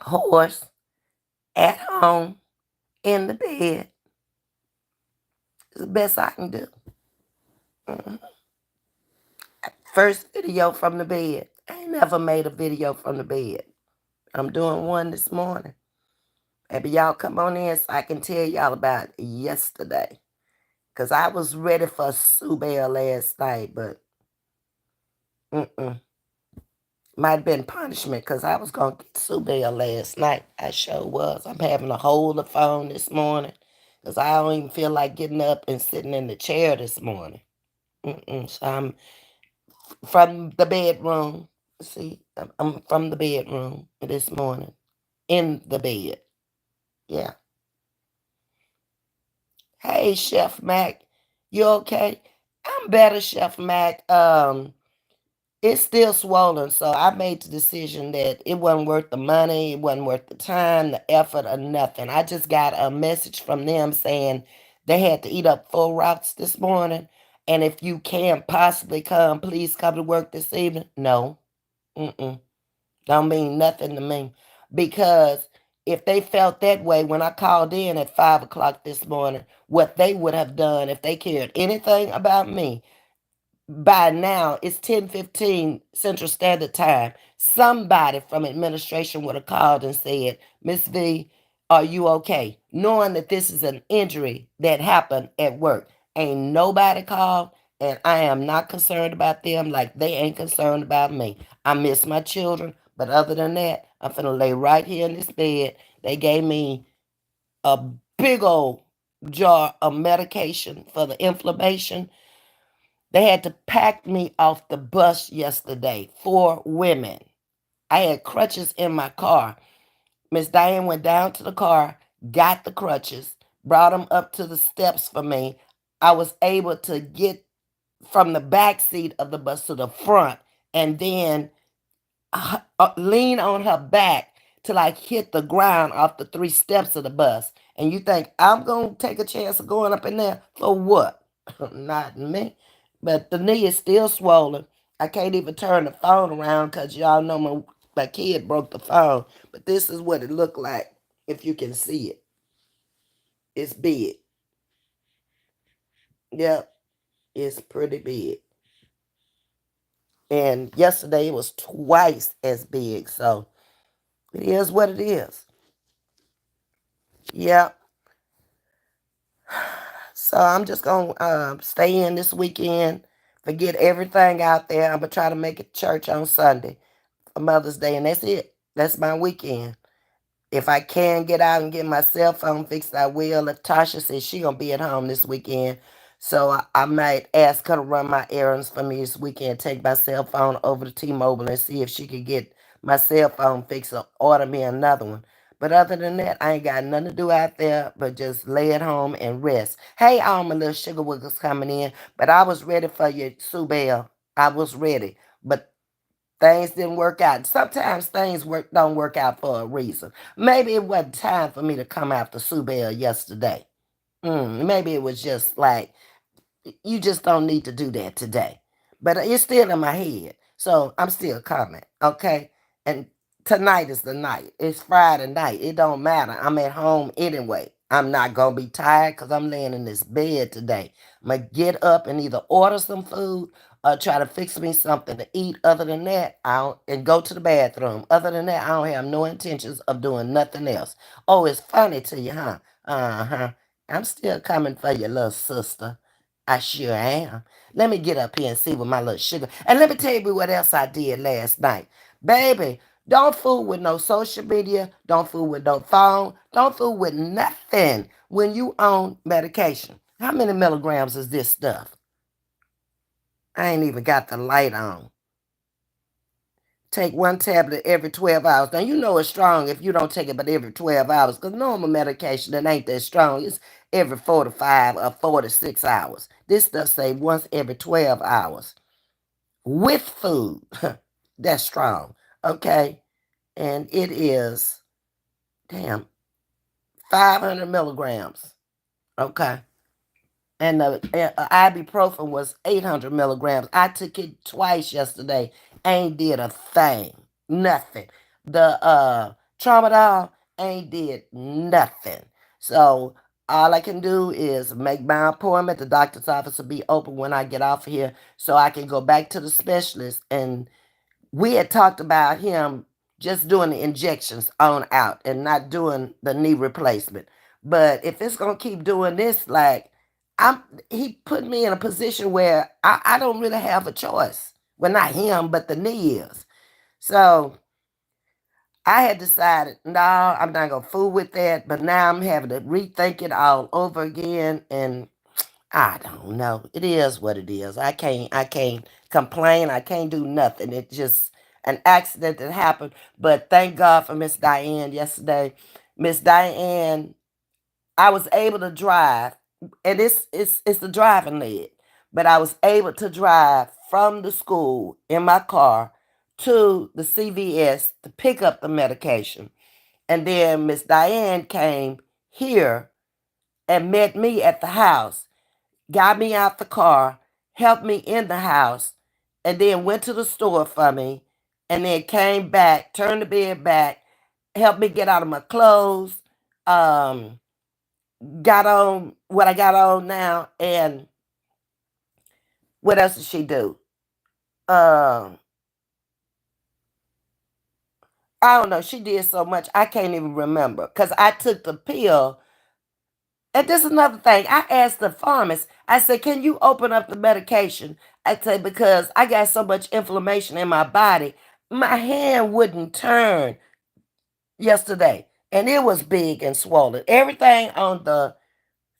horse at home in the bed. It's the best I can do. Mhm. First video from the bed. I ain't never made a video from the bed. I'm doing one this morning. Maybe y'all come on in so I can tell y'all about yesterday. Because I was ready for Sue Bell last night, but mm-mm. Might have been punishment because I was going to get Sue Bell last night. I sure was. I'm having to hold the phone this morning because I don't even feel like getting up and sitting in the chair this morning. So I'm from the bedroom. See, I'm from the bedroom this morning. In the bed. Yeah. Hey, Chef Mac. You okay? I'm better, Chef Mac. It's still swollen, so I made the decision that it wasn't worth the money, it wasn't worth the time, the effort, or nothing. I just got a message from them saying they had to eat up 4 routes this morning, and if you can possibly come, please come to work this evening. No, mm-mm. Don't mean nothing to me. Because if they felt that way when I called in at 5 o'clock this morning, what they would have done if they cared anything about me, by now it's 10:15 Central Standard Time. Somebody from administration would have called and said, Miss V, are you okay? Knowing that this is an injury that happened at work. Ain't nobody called, and I am not concerned about them like they ain't concerned about me. I miss my children, but other than that, I'm finna lay right here in this bed. They gave me a big old jar of medication for the inflammation. They had to pack me off the bus yesterday. 4 women. I had crutches in my car. Miss Diane went down to the car, got the crutches, brought them up to the steps for me. I was able to get from the back seat of the bus to the front and then lean on her back till I hit the ground off the 3 steps of the bus. And you think I'm going to take a chance of going up in there for what? Not me. But the knee is still swollen. I can't even turn the phone around because y'all know my kid broke the phone. But this is what it looked like if you can see it. It's big. Yep, it's pretty big. And yesterday it was twice as big. So it is what it is. Yep. So I'm just gonna stay in this weekend, forget everything out there. I'm gonna try to make it to church on Sunday for Mother's Day, and that's it. That's my weekend. If I can get out and get my cell phone fixed, I will. If Tasha says she gonna be at home this weekend, so I might ask her to run my errands for me this weekend. Take my cell phone over to T-Mobile and see if she could get my cell phone fixed or order me another one. But other than that, I ain't got nothing to do out there but just lay at home and rest. Hey, all my little sugar wiggles coming in, but I was ready for you, Sue Bell. I was ready, but things didn't work out. Sometimes things don't work out for a reason. Maybe it wasn't time for me to come after Sue Bell yesterday. Maybe it was just like you just don't need to do that today. But it's still in my head. So I'm still coming. Okay. And tonight is the night. It's Friday night. It don't matter. I'm at home anyway. I'm not going to be tired because I'm laying in this bed today. I'm going to get up and either order some food or try to fix me something to eat. Other than that, and go to the bathroom. Other than that, I don't have no intentions of doing nothing else. Oh, it's funny to you, huh? Uh-huh. I'm still coming for you, little sister. I sure am. Let me get up here and see what my little sugar. And let me tell you what else I did last night. Baby, don't fool with no social media. Don't fool with no phone. Don't fool with nothing when you on medication. How many milligrams is this stuff? I ain't even got the light on. Take one tablet every 12 hours. Now, you know it's strong if you don't take it but every 12 hours because normal medication that ain't that strong. It's every 4 to 5 or 4 to 6 hours. This does say once every 12 hours with food. That's strong. Okay. And it is, damn, 500 milligrams. Okay. And the ibuprofen was 800 milligrams. I took it twice yesterday. Ain't did a thing. Nothing. The Tramadol ain't did nothing. So all I can do is make my appointment. The doctor's office will be open when I get off of here so I can go back to the specialist. And we had talked about him just doing the injections on out and not doing the knee replacement. But if it's gonna keep doing this, like I'm he put me in a position where I don't really have a choice. Well, not him, but the knee is. So I had decided, no, I'm not gonna fool with that. But now I'm having to rethink it all over again, and I don't know. It is what it is. I can't complain. I can't do nothing. It's just an accident that happened. But thank God for Miss Diane yesterday. Miss Diane, I was able to drive, and it's the driving lead. But I was able to drive from the school in my car to the CVS to pick up the medication. And then Miss Diane came here and met me at the house, got me out the car, helped me in the house, and then went to the store for me, and then came back, turned the bed back, helped me get out of my clothes, um, got on what I got on now, and what else did she do? Um, I don't know. She did so much I can't even remember because I took the pill. And this is another thing. I asked the pharmacist, I said, can you open up the medication? I said, because I got so much inflammation in my body, my hand wouldn't turn yesterday. And it was big and swollen. Everything on the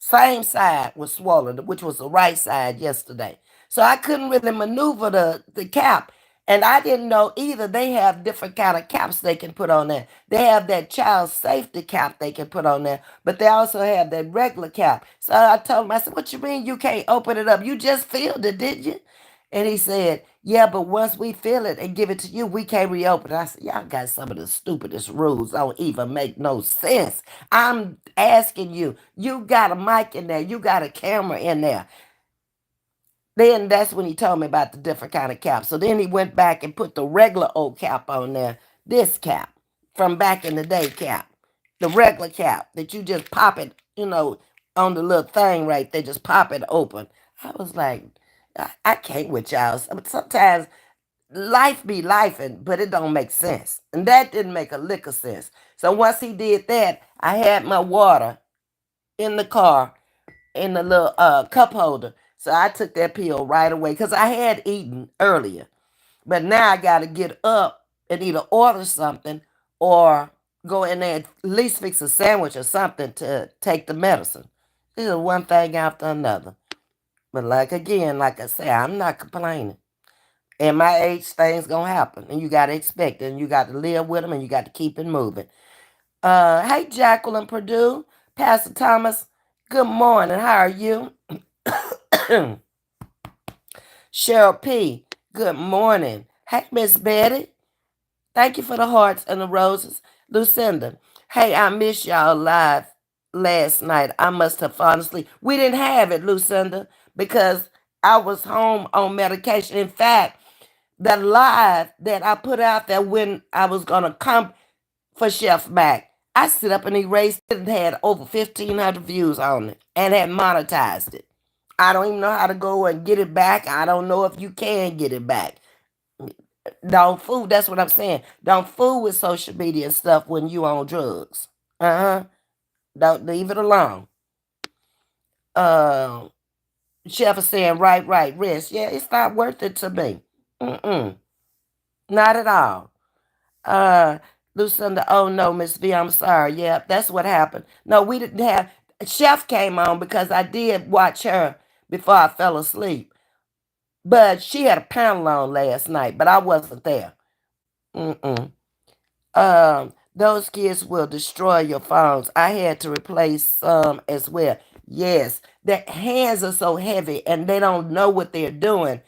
same side was swollen, which was the right side yesterday. So I couldn't really maneuver the cap. And I didn't know either. They have different kind of caps they can put on there. They have that child safety cap they can put on there, but they also have that regular cap. So I told him, I said, what you mean you can't open it up? You just filled it, did you? And he said, yeah, but once we fill it and give it to you, we can't reopen it. I said, y'all got some of the stupidest rules. Don't even make no sense. I'm asking you, you got a mic in there, you got a camera in there. Then that's when he told me about the different kind of caps. So then he went back and put the regular old cap on there, this cap from back in the day cap, the regular cap that you just pop it, on the little thing right there, just pop it open. I was like, I can't with y'all. Sometimes life be lifing, but it don't make sense. And that didn't make a lick of sense. So once he did that, I had my water in the car in the little cup holder. So I took that pill right away because I had eaten earlier. But now I got to get up and either order something or go in there and at least fix a sandwich or something to take the medicine. This is one thing after another. But like I say, I'm not complaining. In my age, things gonna happen, and you gotta expect it, and you got to live with them, and you got to keep it moving. Hey, Jacqueline Purdue, Pastor Thomas, good morning. How are you? Cheryl P, good morning. Hey, Miss Betty, thank you for the hearts and the roses. Lucinda, hey, I missed y'all live last night. I must have fallen asleep. We didn't have it, Lucinda, because I was home on medication. In fact, the live that I put out there when I was gonna come for Chef Mac, I sit up and erased it and had over 1,500 views on it and had monetized it. I don't even know how to go and get it back. I don't know if you can get it back. Don't fool. That's what I'm saying. Don't fool with social media stuff when you on drugs. Uh huh. Don't leave it alone. Uh, Chef is saying right, right, rest. Yeah, it's not worth it to me. Mm-mm. Not at all. Uh, Lucinda, oh no, Ms.V, I'm sorry. Yeah, that's what happened. No, we didn't have. Chef came on because I did watch her before I fell asleep. But she had a panel on last night, but I wasn't there. Mm-mm. Those kids will destroy your phones. I had to replace some as well. Yes, their hands are so heavy and they don't know what they're doing.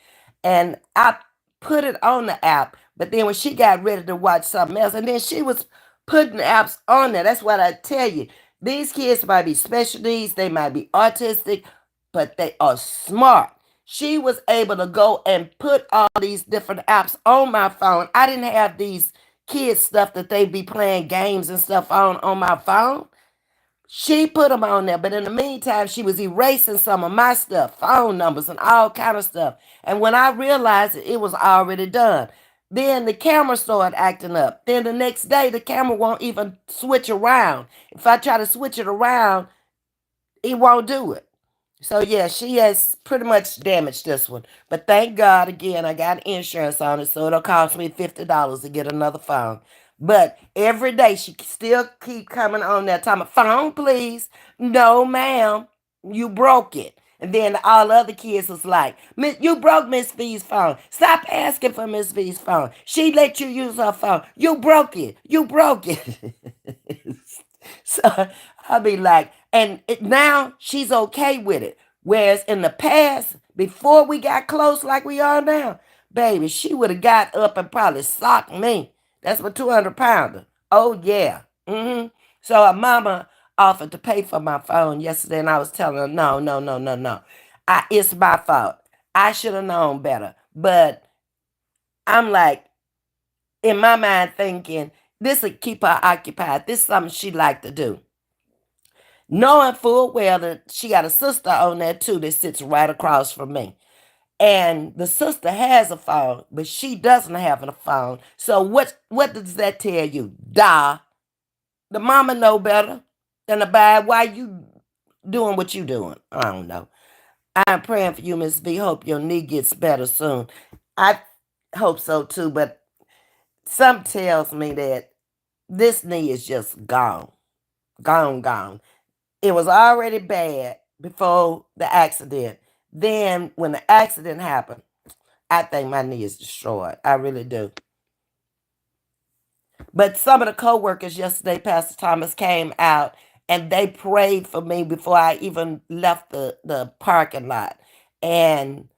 And I put it on the app, but then when she got ready to watch something else, and then she was putting apps on there. That's what I tell you. These kids might be special needs, they might be autistic, but they are smart. She was able to go and put all these different apps on my phone. I didn't have these kids stuff that they be playing games and stuff on my phone. She put them on there, but in the meantime, she was erasing some of my stuff, phone numbers and all kind of stuff. And when I realized it, it was already done. Then the camera started acting up. Then the next day, the camera won't even switch around. If I try to switch it around, it won't do it. So yeah, she has pretty much damaged this one. But thank God again, I got insurance on it, so it'll cost me $50 to get another phone. But every day she still keep coming on there talking, phone please. No, ma'am, you broke it. And then all the other kids was like, you broke Miss V's phone. Stop asking for Miss V's phone. She let you use her phone. You broke it. You broke it. So I'll be like, now she's okay with it. Whereas in the past, before we got close like we are now, baby, she would have got up and probably socked me. That's my 200-pounder. Oh, yeah. So her mama offered to pay for my phone yesterday, and I was telling her, no, no, no, no, no. It's my fault. I should have known better. But I'm like, in my mind, thinking, this would keep her occupied. This is something she like to do. Knowing full well that she got a sister on there too that sits right across from me. And the sister has a phone, but she doesn't have a phone. So what does that tell you? Da. The mama know better than the bad. Why you doing what you doing? I don't know. I'm praying for you, Ms.V. Hope your knee gets better soon. I hope so too, but something tells me that this knee is just gone. Gone, gone. It was already bad before the accident. Then when the accident happened, I think my knee is destroyed. I really do. But some of the co-workers yesterday, Pastor Thomas, came out and they prayed for me before I even left the parking lot and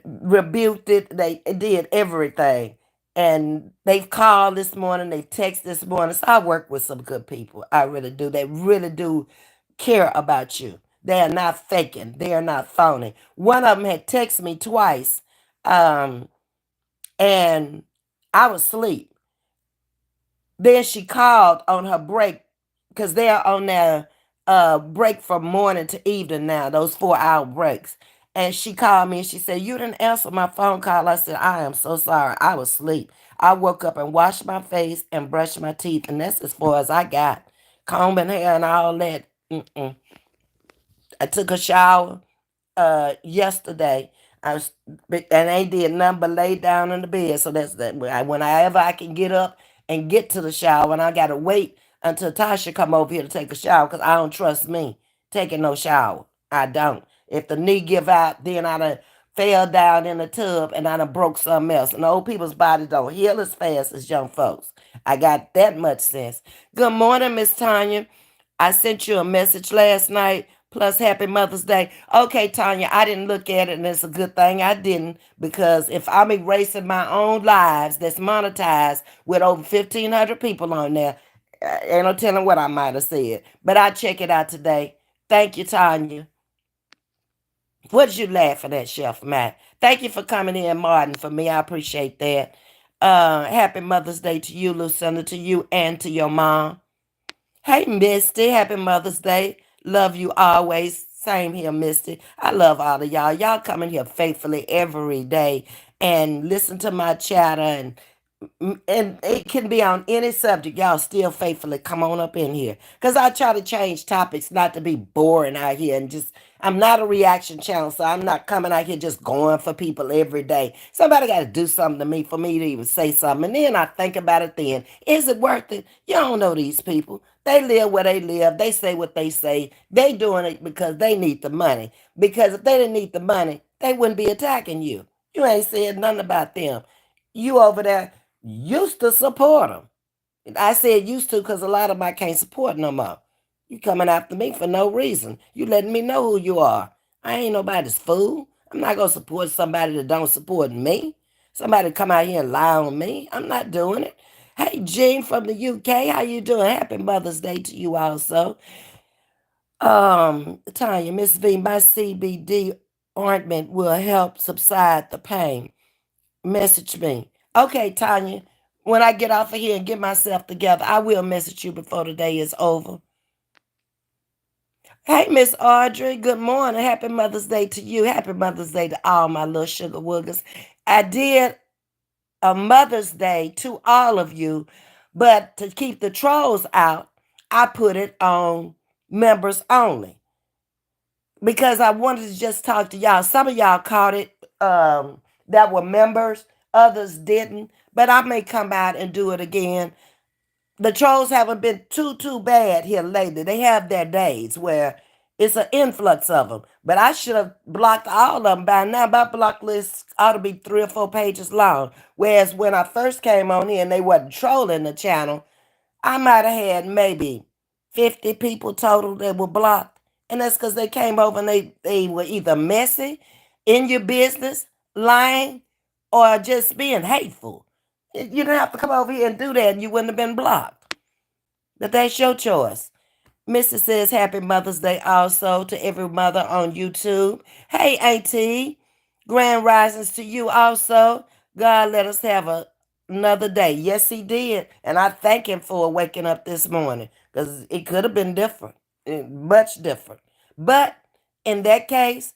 rebuked it. They did everything. And they've called this morning, they text this morning. So I work with some good people. I really do. They really do care about you. They are not faking. They are not phony. One of them had texted me twice, um, and I was asleep. Then she called on her break because they're on their break from morning to evening now, those 4-hour breaks. And she called me and she said, you didn't answer my phone call. I said, I am so sorry. I was asleep. I woke up and washed my face and brushed my teeth, and that's as far as I got. Combing hair and all that. Mm-mm. I took a shower yesterday. I was, and they did nothing but lay down in the bed. So that's that. Whenever I can get up and get to the shower, and I gotta wait until Tasha come over here to take a shower because I don't trust me taking no shower. I don't. If the knee give out, then I done fell down in the tub and I done broke something else. And old people's bodies don't heal as fast as young folks. I got that much sense. Good morning, Miss Tanya. I sent you a message last night. Plus, happy Mother's Day. Okay, Tanya, I didn't look at it, and it's a good thing I didn't, because if I'm erasing my own lives that's monetized with over 1,500 people on there, ain't no telling what I might have said. But I'll check it out today. Thank you, Tanya. What did you laughing at, Chef Matt? Thank you for coming in, Martin, for me. I appreciate that. Happy Mother's Day to you, Lucinda, to you, and to your mom. Hey, Misty. Happy Mother's Day. Love you always. Same here, Misty. I love all of y'all. Y'all come in here faithfully every day and listen to my chatter, and it can be on any subject. Y'all still faithfully come on up in here. Because I try to change topics, not to be boring out here and just, I'm not a reaction channel, so I'm not coming out here just going for people every day. Somebody got to do something to me for me to even say something. And then I think about it then. Is it worth it? You don't know these people. They live where they live. They say what they say. They doing it because they need the money. Because if they didn't need the money, they wouldn't be attacking you. You ain't said nothing about them. You over there used to support them. I said used to because a lot of them I can't support no more. You coming after me for no reason. You letting me know who you are. I ain't nobody's fool. I'm not gonna support somebody that don't support me. Somebody come out here and lie on me. I'm not doing it. Hey, Jean from the UK, how you doing? Happy Mother's Day to you also. Tanya, Miss V, my CBD ointment will help subside the pain. Message me. Okay, Tanya. When I get off of here and get myself together, I will message you before the day is over. Hey, Miss Audrey, good morning. Happy Mother's Day to you. Happy Mother's Day to all my little sugar woogers. I did a Mother's Day to all of you, but to keep the trolls out, I put it on members only because I wanted to just talk to y'all. Some of y'all caught it that were members, others didn't, but I may come out and do it again. The trolls haven't been too bad here lately. They have their days where it's an influx of them. But I should have blocked all of them by now. My block list ought to be 3 or 4 pages long. Whereas when I first came on here and they wasn't trolling the channel, I might have had maybe 50 people total that were blocked. And that's because they came over and they were either messy, in your business, lying, or just being hateful. You didn't have to come over here and do that and you wouldn't have been blocked. But that's your choice. Mrs. says happy Mother's Day also to every mother on YouTube. Hey, Auntie. Grand risings to you also. God let us have another day. Yes, he did. And I thank him for waking up this morning because it could have been different, much different. But in that case,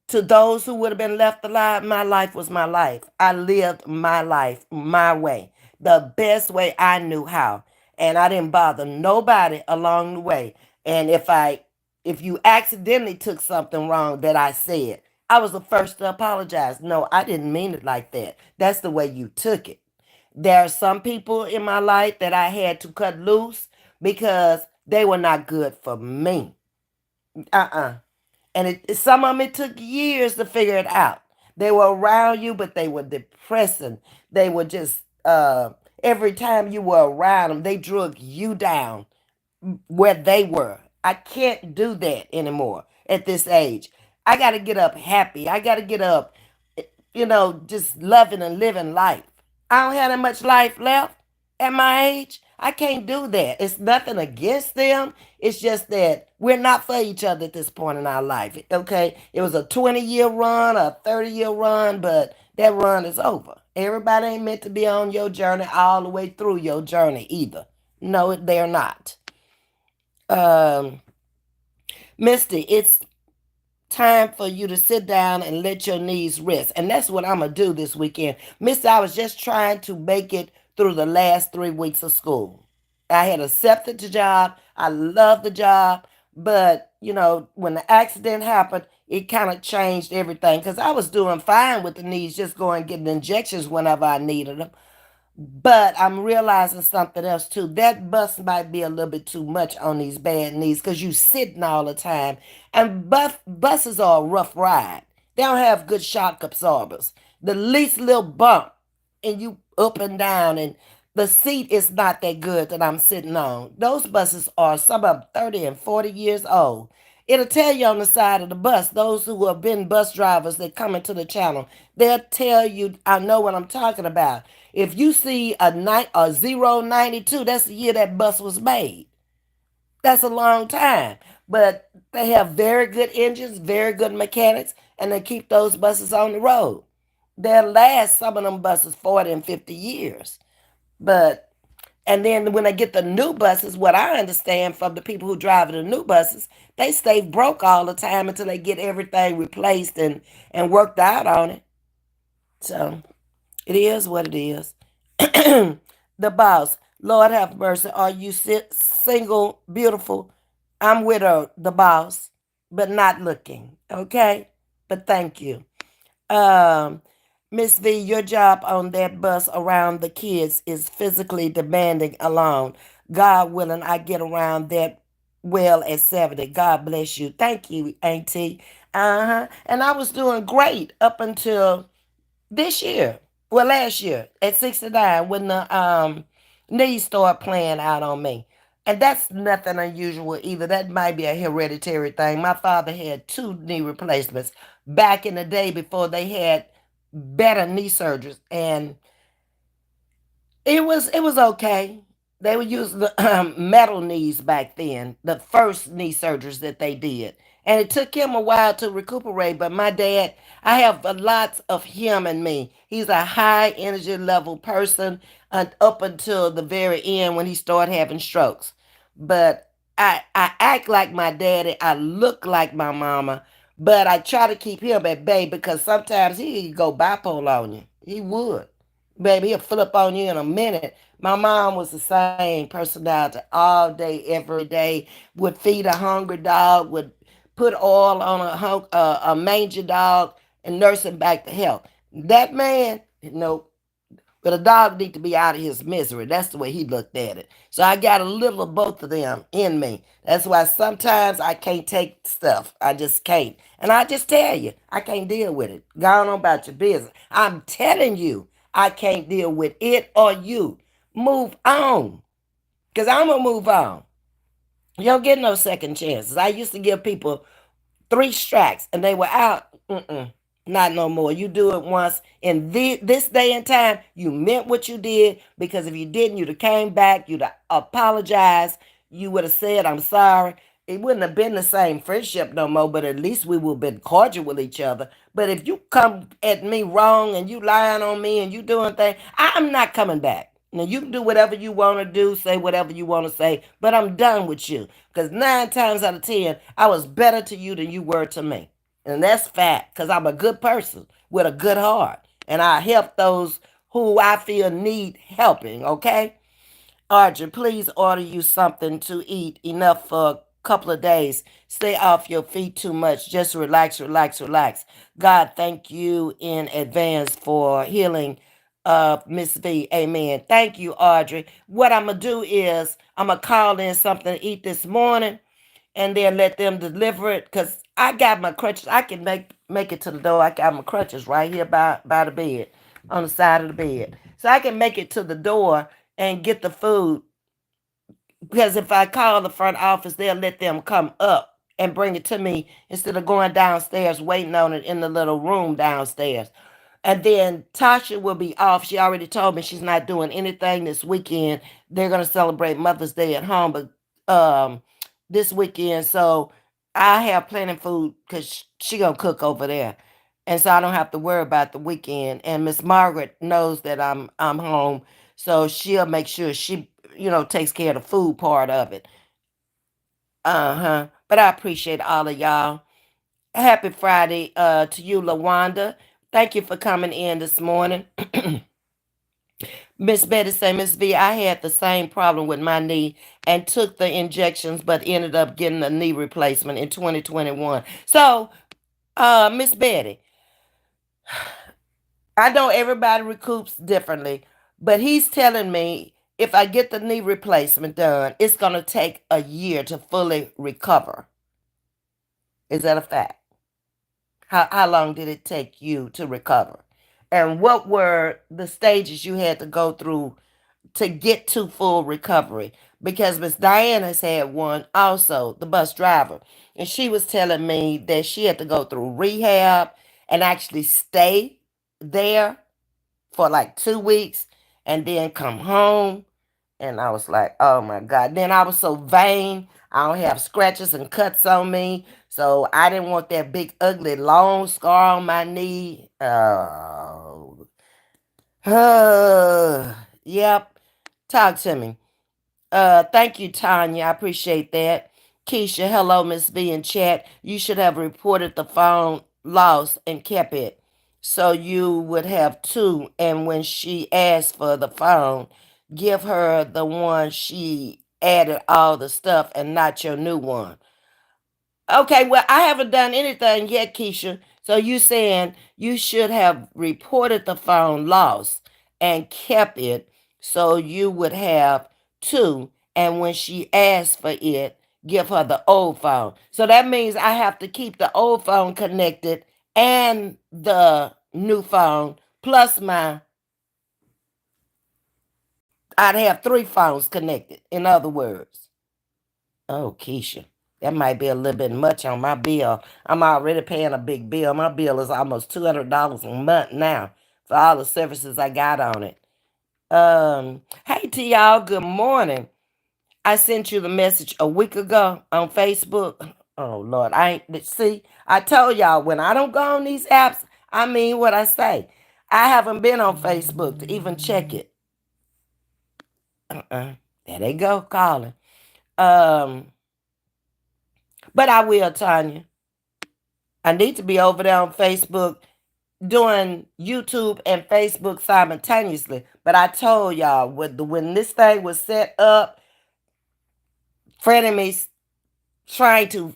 to those who would have been left alive, my life was my life. I lived my life my way, the best way I knew how. And I didn't bother nobody along the way. And if you accidentally took something wrong that I said, I was the first to apologize. No, I didn't mean it like that. That's the way you took it. There are some people in my life that I had to cut loose because they were not good for me. Uh-uh. And some of them, it took years to figure it out. They were around you, but they were depressing. They were just, every time you were around them, they drug you down where they were. I can't do that anymore at this age. I got to get up happy. I got to get up, just loving and living life. I don't have that much life left at my age. I can't do that. It's nothing against them. It's just that we're not for each other at this point in our life. Okay? It was a 20-year run, a 30-year run, but that run is over. Everybody ain't meant to be on your journey all the way through your journey either. No, they're not. Um, Misty, it's time for you to sit down and let your knees rest. And that's what I'm going to do this weekend. Mister, I was just trying to make it through the last 3 weeks of school. I had accepted the job. I love the job. But, when the accident happened, it kind of changed everything because I was doing fine with the knees, just going and getting injections whenever I needed them. But I'm realizing something else too. That bus might be a little bit too much on these bad knees because you sitting all the time. And buses are a rough ride. They don't have good shock absorbers. The least little bump and you up and down and the seat is not that good that I'm sitting on. Those buses are some of them 30 and 40 years old. It'll tell you on the side of the bus, those who have been bus drivers that come into the channel, they'll tell you, I know what I'm talking about. If you see a 092, that's the year that bus was made. That's a long time. But they have very good engines, very good mechanics, and they keep those buses on the road. They'll last some of them buses 40 and 50 years. But and then when they get the new buses, what I understand from the people who drive the new buses, they stay broke all the time until they get everything replaced and worked out on it. So it is what it is. The boss. Lord have mercy. Are you single, beautiful? I'm widowed, the boss, but not looking. Okay? But thank you. Um, Ms.V, your job on that bus around the kids is physically demanding alone. God willing, I get around that well at 70. God bless you. Thank you, Auntie. Uh-huh. And I was doing great up until this year. Well, last year at 69 when the knees start playing out on me. And that's nothing unusual either. That might be a hereditary thing. My father had 2 knee replacements back in the day before they had better knee surgeries. And it was okay. They would use the metal knees back then, the first knee surgeries that they did. And it took him a while to recuperate, but my dad, I have lots of him in me. He's a high energy level person. up until the very end when he started having strokes. But I act like my daddy. I look like my mama. But I try to keep him at bay because sometimes he could go bipolar on you. He would. Baby, he'll flip on you in a minute. My mom was the same personality all day, every day. Would feed a hungry dog, would put oil on a mangy dog, and nurse him back to health. That man, no, but a dog need to be out of his misery. That's the way he looked at it. So I got a little of both of them in me. That's why sometimes I can't take stuff. I just can't. And I just tell you, I can't deal with it. Go on about your business. I'm telling you, I can't deal with it or you. Move on. Because I'm going to move on. You don't get no second chances. I used to give people 3 strikes and they were out. Not no more. You do it once in this day and time. You meant what you did, because if you didn't, you'd have came back. You'd have apologized. You would have said, "I'm sorry." It wouldn't have been the same friendship no more, but at least we would have been cordial with each other. But if you come at me wrong and you lying on me and you doing things, I'm not coming back. Now you can do whatever you want to do, say whatever you want to say, but I'm done with you. Because 9 times out of 10, I was better to you than you were to me. And that's fact, because I'm a good person with a good heart. And I help those who I feel need helping, okay? Audrey, please order you something to eat enough for a couple of days. Stay off your feet too much. Just relax, relax, relax. God, thank you in advance for healing Ms.V. Amen. Thank you, Audrey. What I'm going to do is I'm going to call in something to eat this morning and then let them deliver it, because I got my crutches. I can make it to the door. I got my crutches right here by the bed, on the side of the bed. So I can make it to the door and get the food, because if I call the front office, they'll let them come up and bring it to me instead of going downstairs waiting on it in the little room downstairs. And then Tasha will be off. She already told me she's not doing anything this weekend. They're gonna celebrate Mother's Day at home, but this weekend, so I have plenty of food because she gonna cook over there, and so I don't have to worry about the weekend. And Miss Margaret knows that I'm home, so she'll make sure she takes care of the food part of it. Uh-huh. But I appreciate all of y'all. Happy Friday to you, Lawanda. Thank you for coming in this morning. Miss Betty say, Miss V, I had the same problem with my knee and took the injections, but ended up getting a knee replacement in 2021. So, Miss Betty, I know everybody recoups differently, but he's telling me if I get the knee replacement done, it's going to take a year to fully recover. Is that a fact? How long did it take you to recover? And what were the stages you had to go through to get to full recovery? Because Miss Diana has had one also, the bus driver. And she was telling me that she had to go through rehab and actually stay there for like 2 weeks and then come home. And I was like, oh my God. Then I was so vain. I don't have scratches and cuts on me. So I didn't want that big, ugly, long scar on my knee. Oh. Yep. Talk to me. Thank you, Tanya. I appreciate that. Keisha, hello, Miss V in chat. You should have reported the phone lost and kept it. So you would have two. And when she asked for the phone, give her the one she added all the stuff and not your new one. Okay, well, I haven't done anything yet, Keisha. So you saying you should have reported the phone lost and kept it so you would have two. And when she asked for it, give her the old phone. So that means I have to keep the old phone connected and the new phone plus I'd have 3 phones connected, in other words. Oh, Keisha, that might be a little bit much on my bill. I'm already paying a big bill. My bill is almost $200 a month now for all the services I got on it. Hey to y'all, good morning. I sent you the message a week ago on Facebook. Oh Lord, I ain't see. I told y'all when I don't go on these apps, I mean what I say. I haven't been on Facebook to even check it. Uh-uh. There they go calling. Um, but I will, Tanya. I need to be over there on Facebook doing YouTube and Facebook simultaneously. But I told y'all when this thing was set up, Fred and me trying to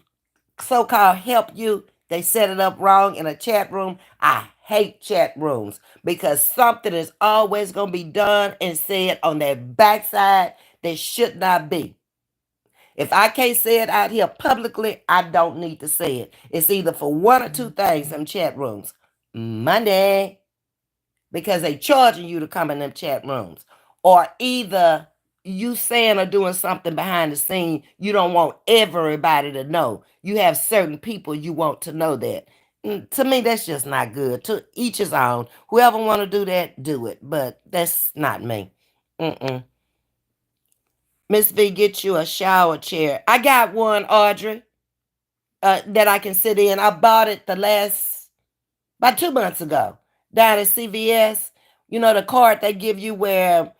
so-called help you, they set it up wrong in a chat room. I hate chat rooms because something is always going to be done and said on that backside that should not be. If I can't say it out here publicly, I don't need to say it. It's either for one or two things in chat rooms. Money, because they charging you to come in them chat rooms. Or either you saying or doing something behind the scene you don't want everybody to know. You have certain people you want to know that. To me, that's just not good. To each his own. Whoever want to do that, do it. But that's not me. Mm-mm. Ms.V, get you a shower chair. I got one, Audrey, that I can sit in. I bought it about 2 months ago down at CVS. You know, the card they give you where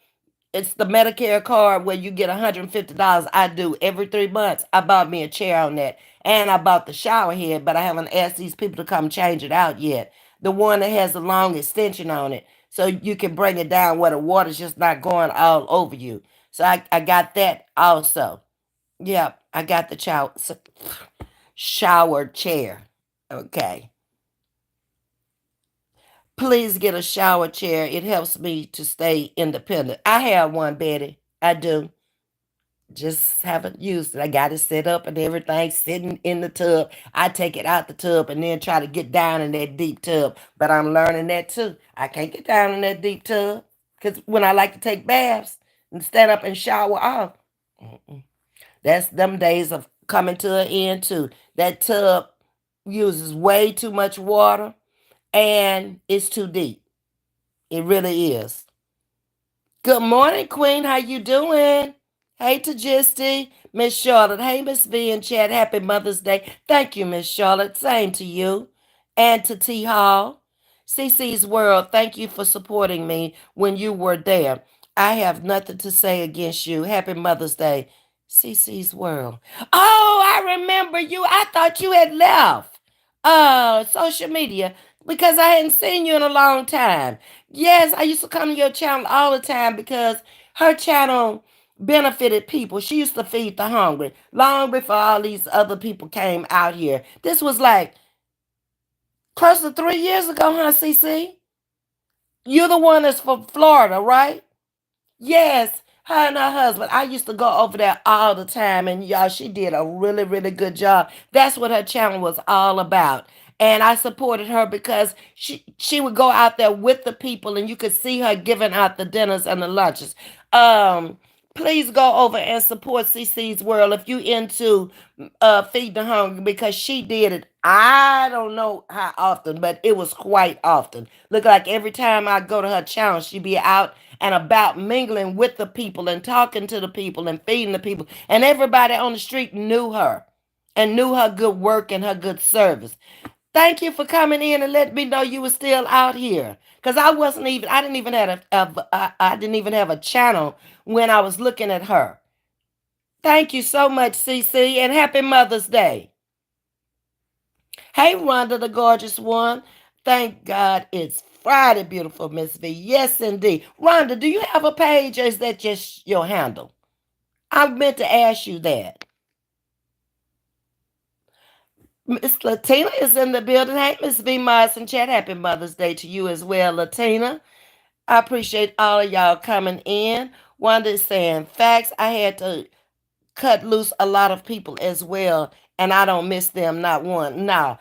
it's the Medicare card where you get $150. I do every 3 months. I bought me a chair on that. And I bought the shower head, but I haven't asked these people to come change it out yet. The one that has a long extension on it. So you can bring it down where the water's just not going all over you. So I got that also. Yep, I got the shower chair. Okay. Please get a shower chair. It helps me to stay independent. I have one, Betty. I do. Just haven't used it. I got it set up and everything sitting in the tub. I take it out the tub and then try to get down in that deep tub. But I'm learning that too. I can't get down in that deep tub because when I like to take baths and stand up and shower off, that's them days of coming to an end too. That tub uses way too much water and it's too deep. It really is. Good morning, Queen. How you doing? Hey, Tajisti, Miss Charlotte. Hey, Miss V in chat. Happy Mother's Day. Thank you, Miss Charlotte. Same to you. And to T Hall. CC's World, thank you for supporting me when you were there. I have nothing to say against you. Happy Mother's Day. CC's World. Oh, I remember you. I thought you had left social media because I hadn't seen you in a long time. Yes, I used to come to your channel all the time because her channel benefited people. She used to feed the hungry long before all these other people came out here. This was like close to 3 years ago, huh, CC? You're the one that's from Florida, right? Yes, her and her husband. I used to go over there all the time, and y'all, she did a really, really good job. That's what her channel was all about. And I supported her because she would go out there with the people, and you could see her giving out the dinners and the lunches. Um, Please go over and support CC's World if you into Feed the Hungry because she did it. I don't know how often, but it was quite often. Look like every time I go to her channel, she be out and about mingling with the people and talking to the people and feeding the people. And everybody on the street knew her and knew her good work and her good service. Thank you for coming in and letting me know you were still out here. Cause I didn't even have I didn't even have a channel when I was looking at her. Thank you so much, CC, and happy Mother's Day. Hey, Rhonda, the gorgeous one. Thank God it's Friday, beautiful Miss V. Yes, indeed. Rhonda, do you have a page or is that just your handle? I meant to ask you that. Miss Latina is in the building. Hey, Miss V. Mars and chat. Happy Mother's Day to you as well, Latina. I appreciate all of y'all coming in. Wanda is saying facts. I had to cut loose a lot of people as well, and I don't miss them, not one. Now,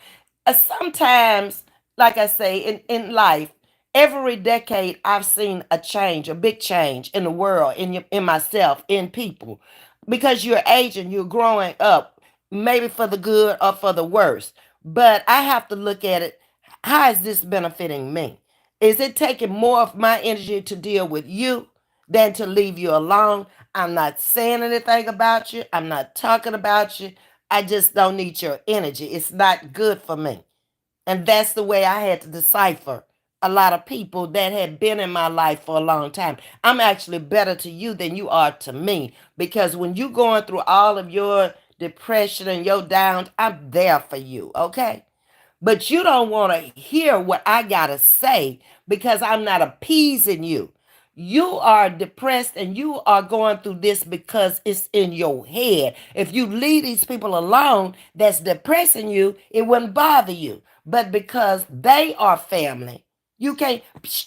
sometimes, like I say, in life, every decade I've seen a change, a big change in the world, in myself, in people, because you're aging, you're growing up, maybe for the good or for the worse. But I have to look at it. How is this benefiting me? Is it taking more of my energy to deal with you than to leave you alone? I'm not saying anything about you. I'm not talking about you. I just don't need your energy. It's not good for me. And that's the way I had to decipher a lot of people that have been in my life for a long time. I'm actually better to you than you are to me, because when you going through all of your depression and your downs, I'm there for you, okay? But you don't want to hear what I got to say because I'm not appeasing you. You are depressed and you are going through this because it's in your head. If you leave these people alone that's depressing you, it wouldn't bother you. But because they are family, you can't,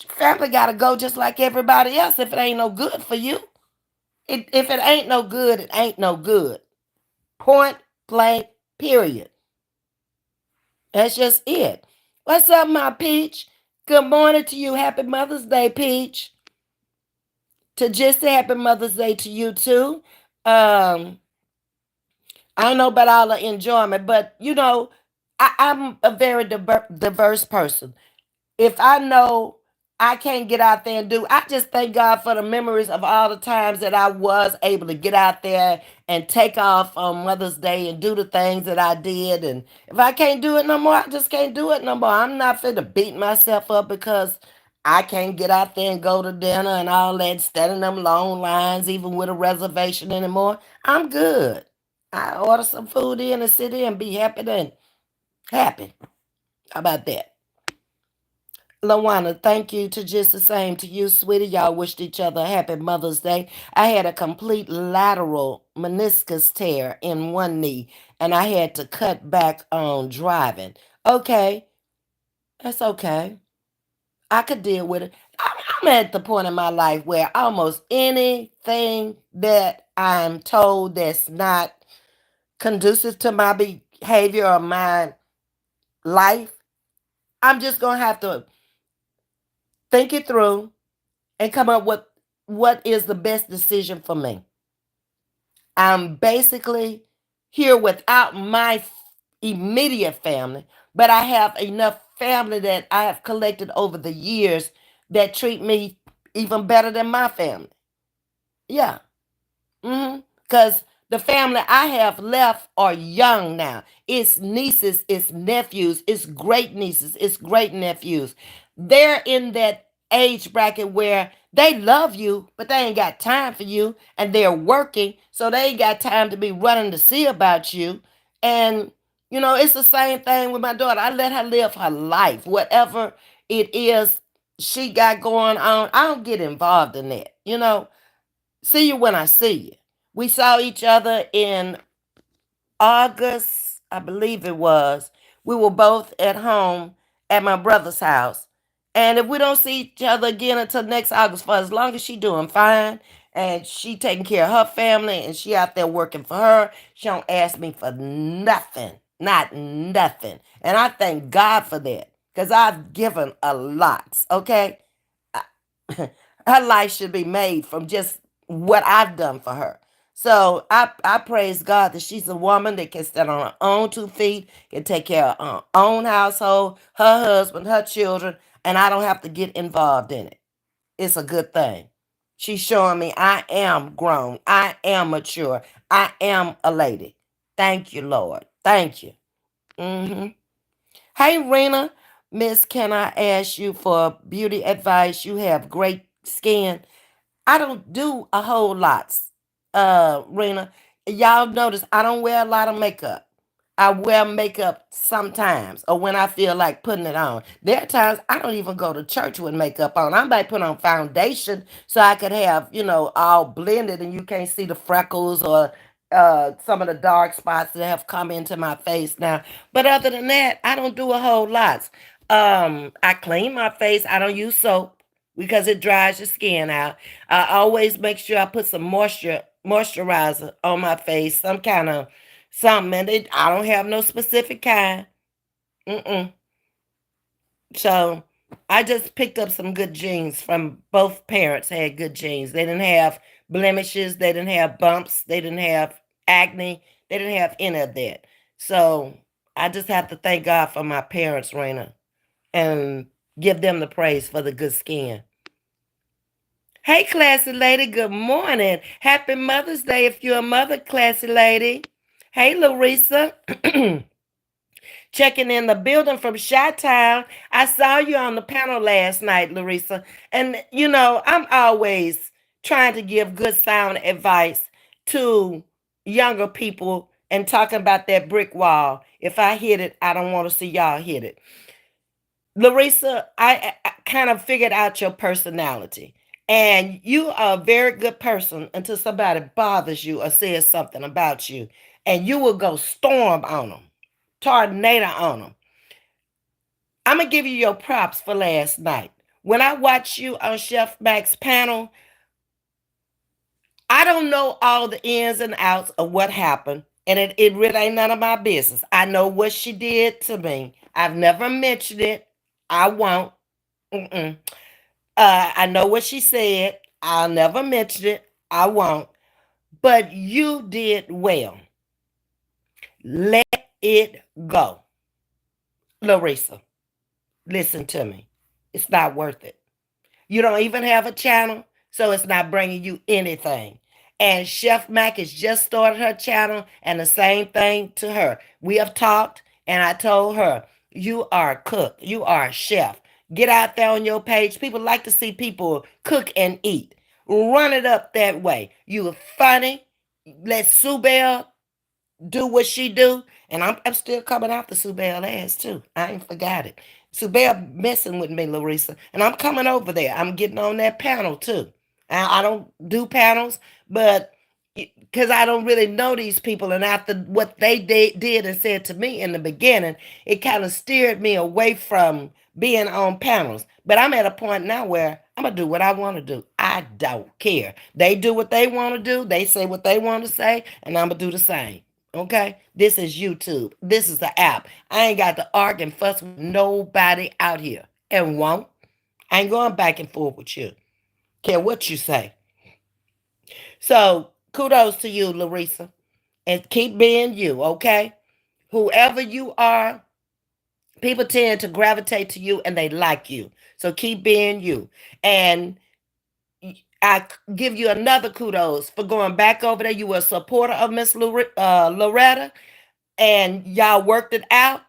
family got to go just like everybody else if it ain't no good for you. If it ain't no good, it ain't no good. Point blank, period. That's just it. What's up, my peach? Good morning to you. Happy Mother's Day, Peach. To just say happy Mother's Day to you too. Um, I don't know about all the enjoyment, but I'm a very diverse person. If I know I can't get out there and do, I just thank God for the memories of all the times that I was able to get out there and take off on Mother's Day and do the things that I did. And if I can't do it no more, I just can't do it no more. I'm not fit to beat myself up because I can't get out there and go to dinner and all that, standing them long lines, even with a reservation anymore. I'm good. I order some food in and sit in and be happy then. Happy. How about that? Lawana, thank you to just the same to you, sweetie. Y'all wished each other a happy Mother's Day. I had a complete lateral meniscus tear in one knee, and I had to cut back on driving. Okay, that's okay. I could deal with it. I'm at the point in my life where almost anything that I'm told that's not conducive to my behavior or my life, I'm just going to have to think it through and come up with what is the best decision for me. I'm basically here without my immediate family, but I have enough family that I have collected over the years that treat me even better than my family. Yeah. Because the family I have left are young now. It's nieces, it's nephews, it's great nieces, it's great nephews. They're in that age bracket where they love you, but they ain't got time for you, and they're working, so they ain't got time to be running to see about you. And it's the same thing with my daughter. I let her live her life, whatever it is she got going on. I don't get involved in that. See you when I see you. We saw each other in August, I believe it was. We were both at home at my brother's house. And if we don't see each other again until next August, for as long as she doing fine and she taking care of her family and she out there working for her, she don't ask me for nothing. Not nothing. And I thank God for that. Because I've given a lot. Okay? Her life should be made from just what I've done for her. So I praise God that she's a woman that can stand on her own 2 feet, can take care of her own household, her husband, her children, and I don't have to get involved in it. It's a good thing. She's showing me I am grown. I am mature. I am a lady. Thank you, Lord. Thank you. hmm Hey, Rena. Miss, can I ask you for beauty advice? You have great skin. I don't do a whole lot, Rena. Y'all notice I don't wear a lot of makeup. I wear makeup sometimes or when I feel like putting it on. There are times I don't even go to church with makeup on. I might put on foundation so I could have, all blended and you can't see the freckles or some of the dark spots that have come into my face now. But other than that, I don't do a whole lot. I clean my face. I don't use soap because it dries your skin out. I always make sure I put some moisturizer on my face, some kind of something, and I don't have no specific kind. Mm-mm. So I just picked up some good genes from both parents. Had good genes. They didn't have blemishes. They didn't have bumps. They didn't have acne. They didn't have any of that. So I just have to thank God for my parents, Raina, and give them the praise for the good skin. Hey, classy lady, good morning. Happy Mother's Day if you're a mother, classy lady. Hey, Larissa. checking in the building from Chi-Town. I saw you on the panel last night, Larissa. And, I'm always trying to give good sound advice to younger people and talking about that brick wall. If I hit it, I don't want to see y'all hit it. Larissa, I kind of figured out your personality. And you are a very good person until somebody bothers you or says something about you. And you will go storm on them, tornado on them. I'm going to give you your props for last night. When I watched you on Chef Mac's panel, I don't know all the ins and outs of what happened. And it really ain't none of my business. I know what she did to me. I've never mentioned it. I won't. Mm-mm. I know what she said. I'll never mention it. I won't. But you did well. Let it go. Larissa, listen to me. It's not worth it. You don't even have a channel, so it's not bringing you anything. And Chef Mac has just started her channel, and the same thing to her. We have talked, and I told her, you are a cook, you are a chef. Get out there on your page. People like to see people cook and eat. Run it up that way. You are funny. Let Sue Bell do what she do, and I'm still coming after Sue Bell ass too. I ain't forgot it. Sue Bell messing with me, Larissa, and I'm coming over there. I'm getting on that panel too. I don't do panels, but because I don't really know these people, and after what they did and said to me in the beginning, it kind of steered me away from being on panels. But I'm at a point now where I'm gonna do what I want to do. I don't care. They do what they want to do. They say what they want to say, and I'm gonna do the same. Okay, this is YouTube. This is the app. I ain't got to argue and fuss with nobody out here, and won't. I ain't going back and forth with you. Care what you say. So kudos to you, Larissa, and keep being you. Okay, whoever you are, people tend to gravitate to you and they like you. So keep being you. And I give you another kudos for going back over there. You were a supporter of Miss Loretta, and y'all worked it out.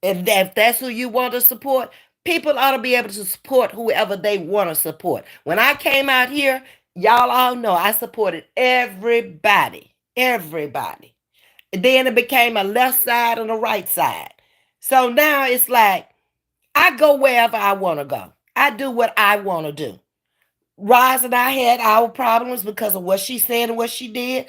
If that's who you want to support, people ought to be able to support whoever they want to support. When I came out here, y'all all know I supported everybody. Everybody. Then it became a left side and a right side. So now it's like I go wherever I want to go. I do what I want to do. Roz and I had our problems because of what she said and what she did.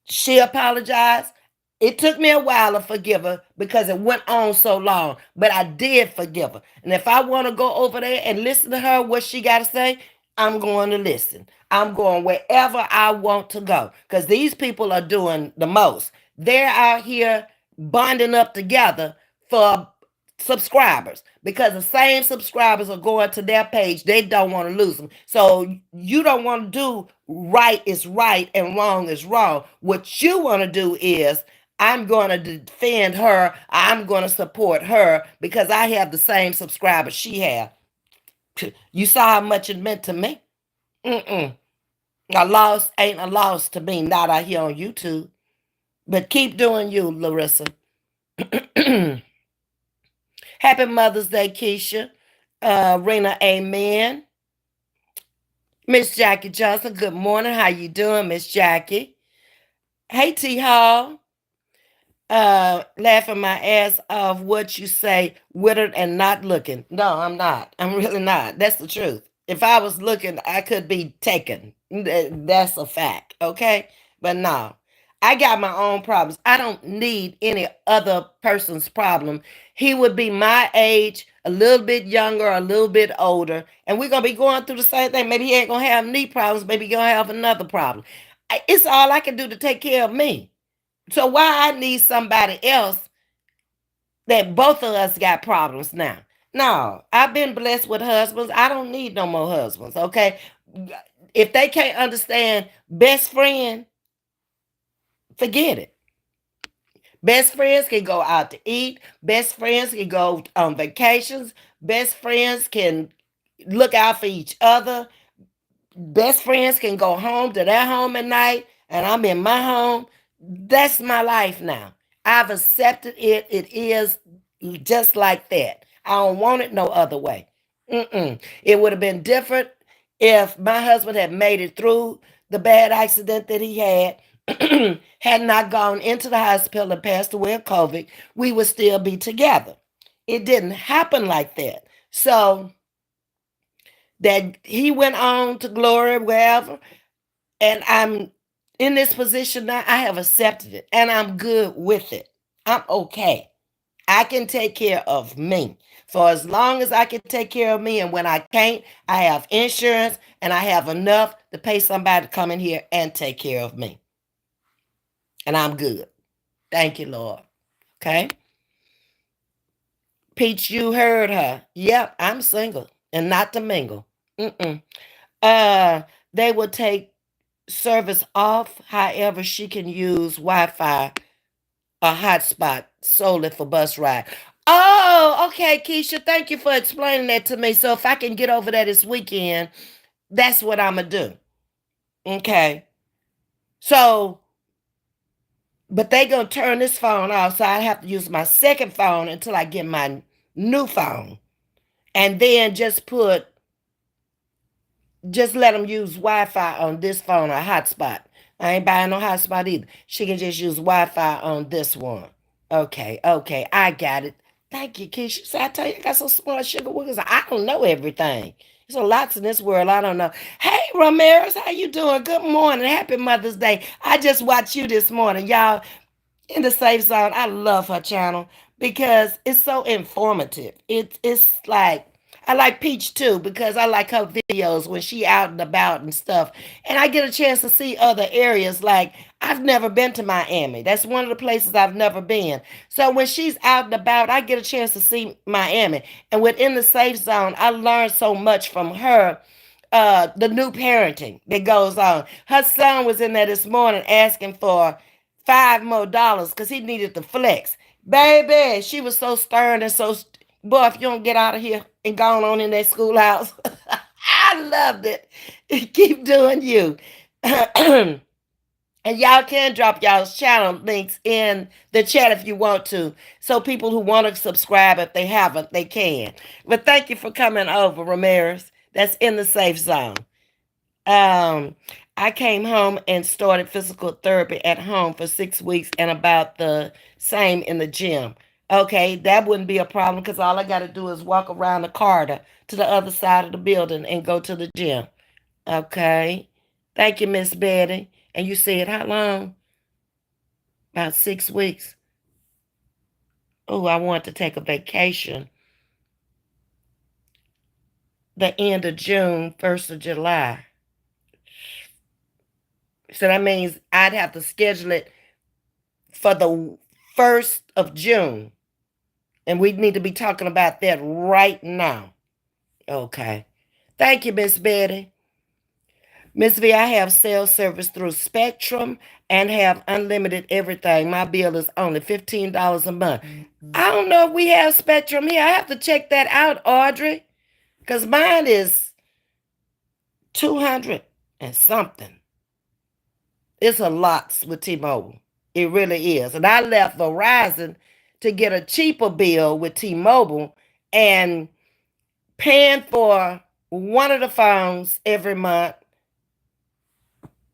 She apologized. It took me a while to forgive her because it went on so long, but I did forgive her. And if I want to go over there and listen to her, what she got to say, I'm going to listen. I'm going wherever I want to go because these people are doing the most. They're out here bonding up together for subscribers because the same subscribers are going to their page. They don't want to lose them. So you don't want to do right is right and wrong is wrong. What you want to do is I'm going to defend her. I'm going to support her because I have the same subscribers she have. You saw how much it meant to me. Mm-mm. A loss ain't a loss to me, not out here on YouTube. But keep doing you, Larissa. Happy Mother's Day, Keisha. Rena, amen. Miss Jackie Johnson, good morning. How you doing, Miss Jackie? Hey, T Hall. Laughing my ass off what you say, withered and not looking. No, I'm not. I'm really not. That's the truth. If I was looking, I could be taken. That's a fact, okay? But no, I got my own problems. I don't need any other person's problem. He would be my age, a little bit younger, a little bit older, and we're gonna be going through the same thing. Maybe he ain't gonna have knee problems. Maybe he gonna have another problem. It's all I can do to take care of me. So why I need somebody else that both of us got problems now? No, I've been blessed with husbands. I don't need no more husbands, okay? If they can't understand best friend, forget it. Best friends can go out to eat. Best friends can go on vacations. Best friends can look out for each other. Best friends can go home to their home at night and I'm in my home. That's my life now. I've accepted it. It is just like that. I don't want it no other way. It would have been different if my husband had made it through the bad accident that he had, had not gone into the hospital and passed away of COVID, we would still be together. It didn't happen like that. So that he went on to glory, wherever, and I'm in this position now. I have accepted it and I'm good with it. I'm okay. I can take care of me for as long as I can take care of me. And when I can't, I have insurance and I have enough to pay somebody to come in here and take care of me. And I'm good. Thank you, Lord. Okay. Peach, you heard her. Yep, I'm single and not to mingle. Mm-mm. Uh, they will take service off. However, she can use Wi-Fi, a hotspot solely for bus ride. Oh, okay, Keisha. Thank you for explaining that to me. So if I can get over that this weekend, that's what I'm gonna do. Okay. So, but they gonna turn this phone off, so I have to use my second phone until I get my new phone, and then just let them use Wi-Fi on this phone or hotspot. I ain't buying no hotspot either. She can just use Wi-Fi on this one. Okay, I got it. Thank you, Keisha. See, I tell you, I got so smart, sugar wiggles. I don't know everything. There's a lots in this world I don't know. Hey, Ramirez, how you doing? Good morning. Happy Mother's Day. I just watched you this morning, y'all. In the safe zone. I love her channel because it's so informative. It's like I like Peach too because I like her videos when she out and about and stuff. And I get a chance to see other areas. Like I've never been to Miami. That's one of the places I've never been. So when she's out and about, I get a chance to see Miami. And within the safe zone, I learned so much from her, the new parenting that goes on. Her son was in there this morning asking for $5 more because he needed the flex. Baby, she was so stern and so. Boy, if you don't get out of here and go on in that schoolhouse, I loved it. Keep doing you. And y'all can drop y'all's channel links in the chat if you want to. So people who want to subscribe, if they haven't, they can. But thank you for coming over, Ramirez. That's in the safe zone. Um, I came home and started physical therapy at home for 6 weeks and about the same in the gym. Okay, that wouldn't be a problem because all I got to do is walk around the corridor to the other side of the building and go to the gym. Okay, thank you, Miss Betty. And you said how long? About 6 weeks. Oh, I want to take a vacation the end of June, 1st of July. So that means I'd have to schedule it for the 1st of June. And we need to be talking about that right now. Okay. Thank you, Miss Betty. Ms.V, I have cell service through Spectrum and have unlimited everything. My bill is only $15 a month. I don't know if we have Spectrum here. I have to check that out, Audrey, because mine is 200 and something. It's a lot with T-Mobile. It really is. And I left Verizon to get a cheaper bill with T-Mobile and paying for one of the phones every month.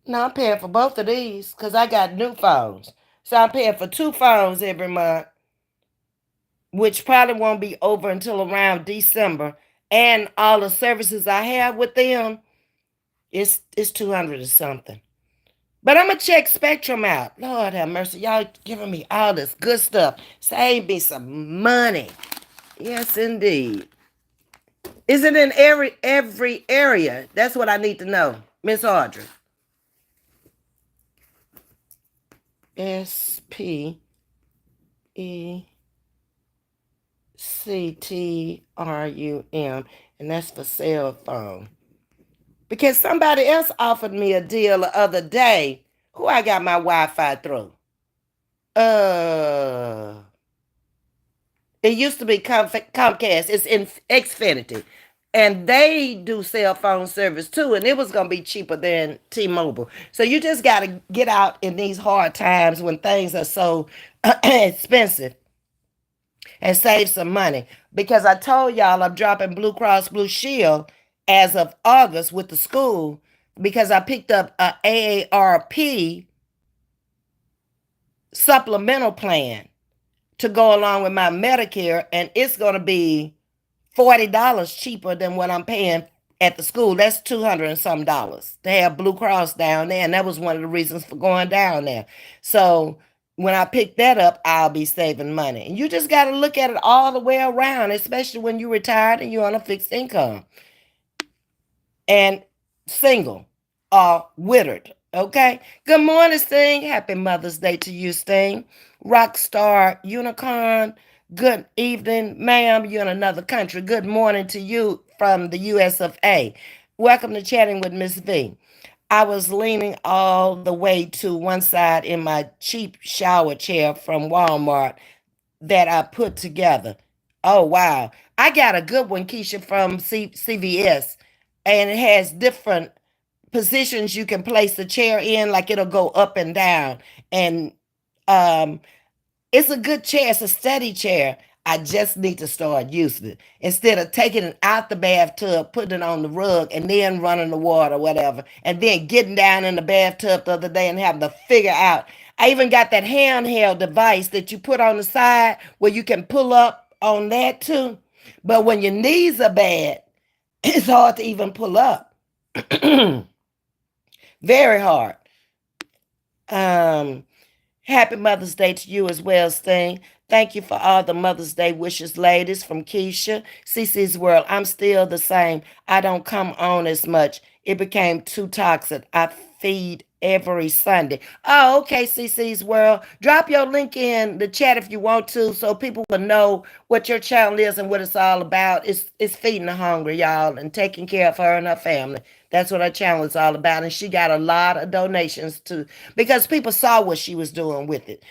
No, I'm paying for both of these because I got new phones. So I'm paying for two phones every month, which probably won't be over until around December. And all the services I have with them, it's 200 or something. But I'm going to check Spectrum out. Lord have mercy. Y'all giving me all this good stuff. Save me some money. Yes, indeed. Is it in every area? That's what I need to know. Miss Audrey. SPECTRUM. And that's for cell phone. Because somebody else offered me a deal the other day. Who I got my Wi-Fi through? Uh, it used to be Comcast. It's in Xfinity. And they do cell phone service too. And it was going to be cheaper than T-Mobile. So you just got to get out in these hard times when things are so expensive and save some money. Because I told y'all I'm dropping Blue Cross Blue Shield as of August with the school because I picked up a AARP supplemental plan to go along with my Medicare, and it's going to be $40 cheaper than what I'm paying at the school. That's 200 and some dollars to have Blue Cross down there, and that was one of the reasons for going down there. So when I pick that up, I'll be saving money. And you just got to look at it all the way around, especially when you're retired and you're on a fixed income and single or widowed. Okay. Good morning, Sting. Happy Mother's Day to you, Sting. Rockstar Unicorn. Good evening, ma'am. You're in another country. Good morning to you from the US of A. Welcome to Chatting with Ms.V. I was leaning all the way to one side in my cheap shower chair from Walmart that I put together. Oh, wow. I got a good one, Keisha, from CVS, and it has different positions you can place the chair in, like it'll go up and down. And um, it's a good chair. It's a steady chair. I just need to start using it instead of taking it out the bathtub, putting it on the rug, and then running the water, whatever, and then getting down in the bathtub the other day and having to figure out. I even got that handheld device that you put on the side where you can pull up on that too. But when your knees are bad, it's hard to even pull up. Very hard. Um, Happy Mother's Day to you as well, Sting. Thank you for all the Mother's Day wishes, ladies, from Keisha. Cece's World, I'm still the same. I don't come on as much. It became too toxic. I feed every Sunday. Oh, okay, Cece's World. Drop your link in the chat if you want to so people will know what your channel is and what it's all about. It's feeding the hungry, y'all, and taking care of her and her family. That's what her channel is all about. And she got a lot of donations too because people saw what she was doing with it.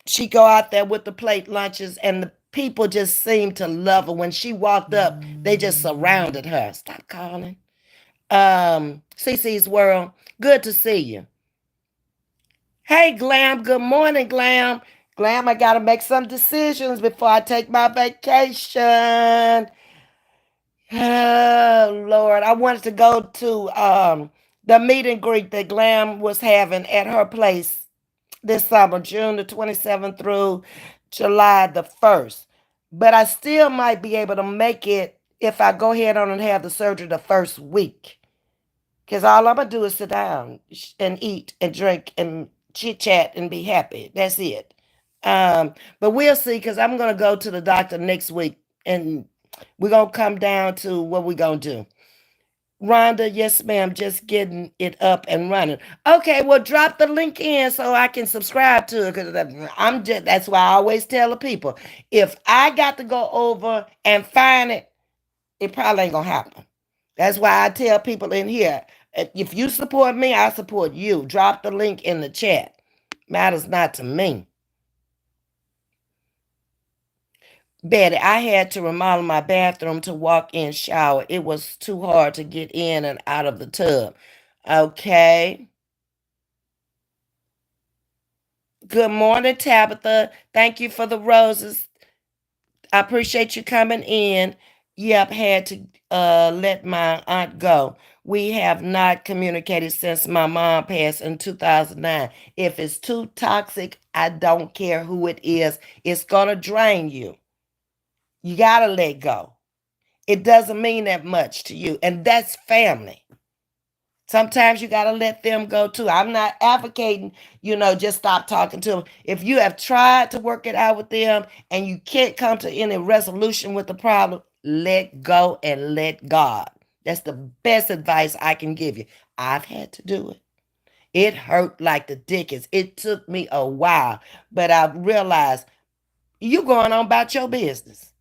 She go out there with the plate lunches, and the people just seemed to love her. When she walked up, they just surrounded her. Stop calling. CC's World, good to see you. Hey, Glam, good morning, Glam. Glam, I got to make some decisions before I take my vacation. Oh, Lord. I wanted to go to the meet and greet that Glam was having at her place this summer, June the 27th through July the 1st. But I still might be able to make it if I go ahead on and have the surgery the first week. Because all I'm going to do is sit down and eat and drink and chit chat and be happy. That's it. But we'll see because I'm going to go to the doctor next week and we're going to come down to what we're going to do. Rhonda, yes, ma'am, just getting it up and running. Okay, well, drop the link in so I can subscribe to it because that's why I always tell the people if I got to go over and find it, it probably ain't gonna happen. That's why I tell people in here if you support me, I support you. Drop the link in the chat. Matters not to me. Betty, I had to remodel my bathroom to walk in shower. It was too hard to get in and out of the tub. Okay. Good morning, Tabitha. Thank you for the roses. I appreciate you coming in. Yep, had to let my aunt go. We have not communicated since my mom passed in 2009. If it's too toxic, I don't care who it is. It's going to drain you. You got to let go. It doesn't mean that much to you. And that's family. Sometimes you got to let them go too. I'm not advocating, just stop talking to them. If you have tried to work it out with them and you can't come to any resolution with the problem, let go and let God. That's the best advice I can give you. I've had to do it. It hurt like the dickens. It took me a while, but I realized you going on about your business.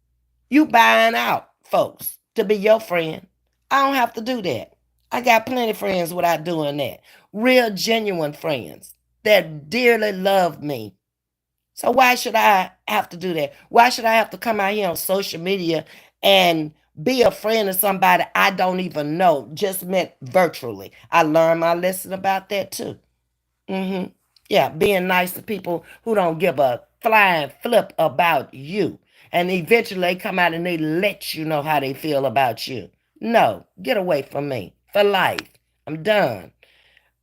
You buying out folks to be your friend. I don't have to do that. I got plenty of friends without doing that. Real, genuine friends that dearly love me. So why should I have to do that? Why should I have to come out here on social media and be a friend of somebody I don't even know, just met virtually? I learned my lesson about that too. Yeah, being nice to people who don't give a fly and flip about you. And eventually they come out and they let you know how they feel about you. No, get away from me for life. I'm done.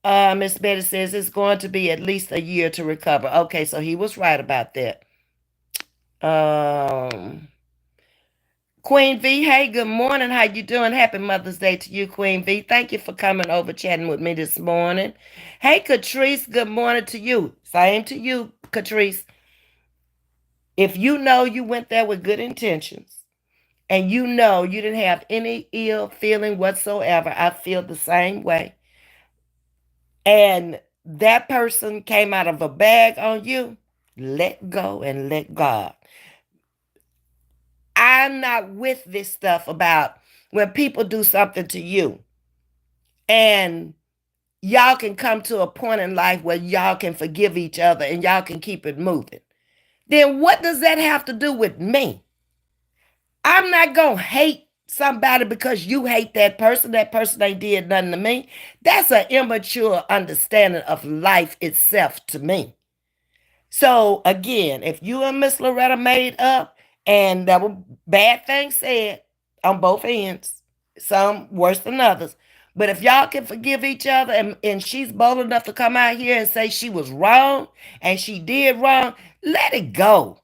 Miss Betty says it's going to be at least a year to recover. Okay, so he was right about that. Um, Queen V, hey, good morning. How you doing? Happy Mother's Day to you, Queen V. Thank you for coming over chatting with me this morning. Hey, Catrice, good morning to you. Same to you, Catrice. If you know you went there with good intentions and you know you didn't have any ill feeling whatsoever, I feel the same way. And that person came out of a bag on you, let go and let God. I'm not with this stuff about when people do something to you and y'all can come to a point in life where y'all can forgive each other and y'all can keep it moving. Then what does that have to do with me? I'm not going to hate somebody because you hate that person. That person ain't did nothing to me. That's an immature understanding of life itself to me. So again, if you and Miss Loretta made up and there were bad things said on both ends, some worse than others, but if y'all can forgive each other and she's bold enough to come out here and say she was wrong and she did wrong, let it go.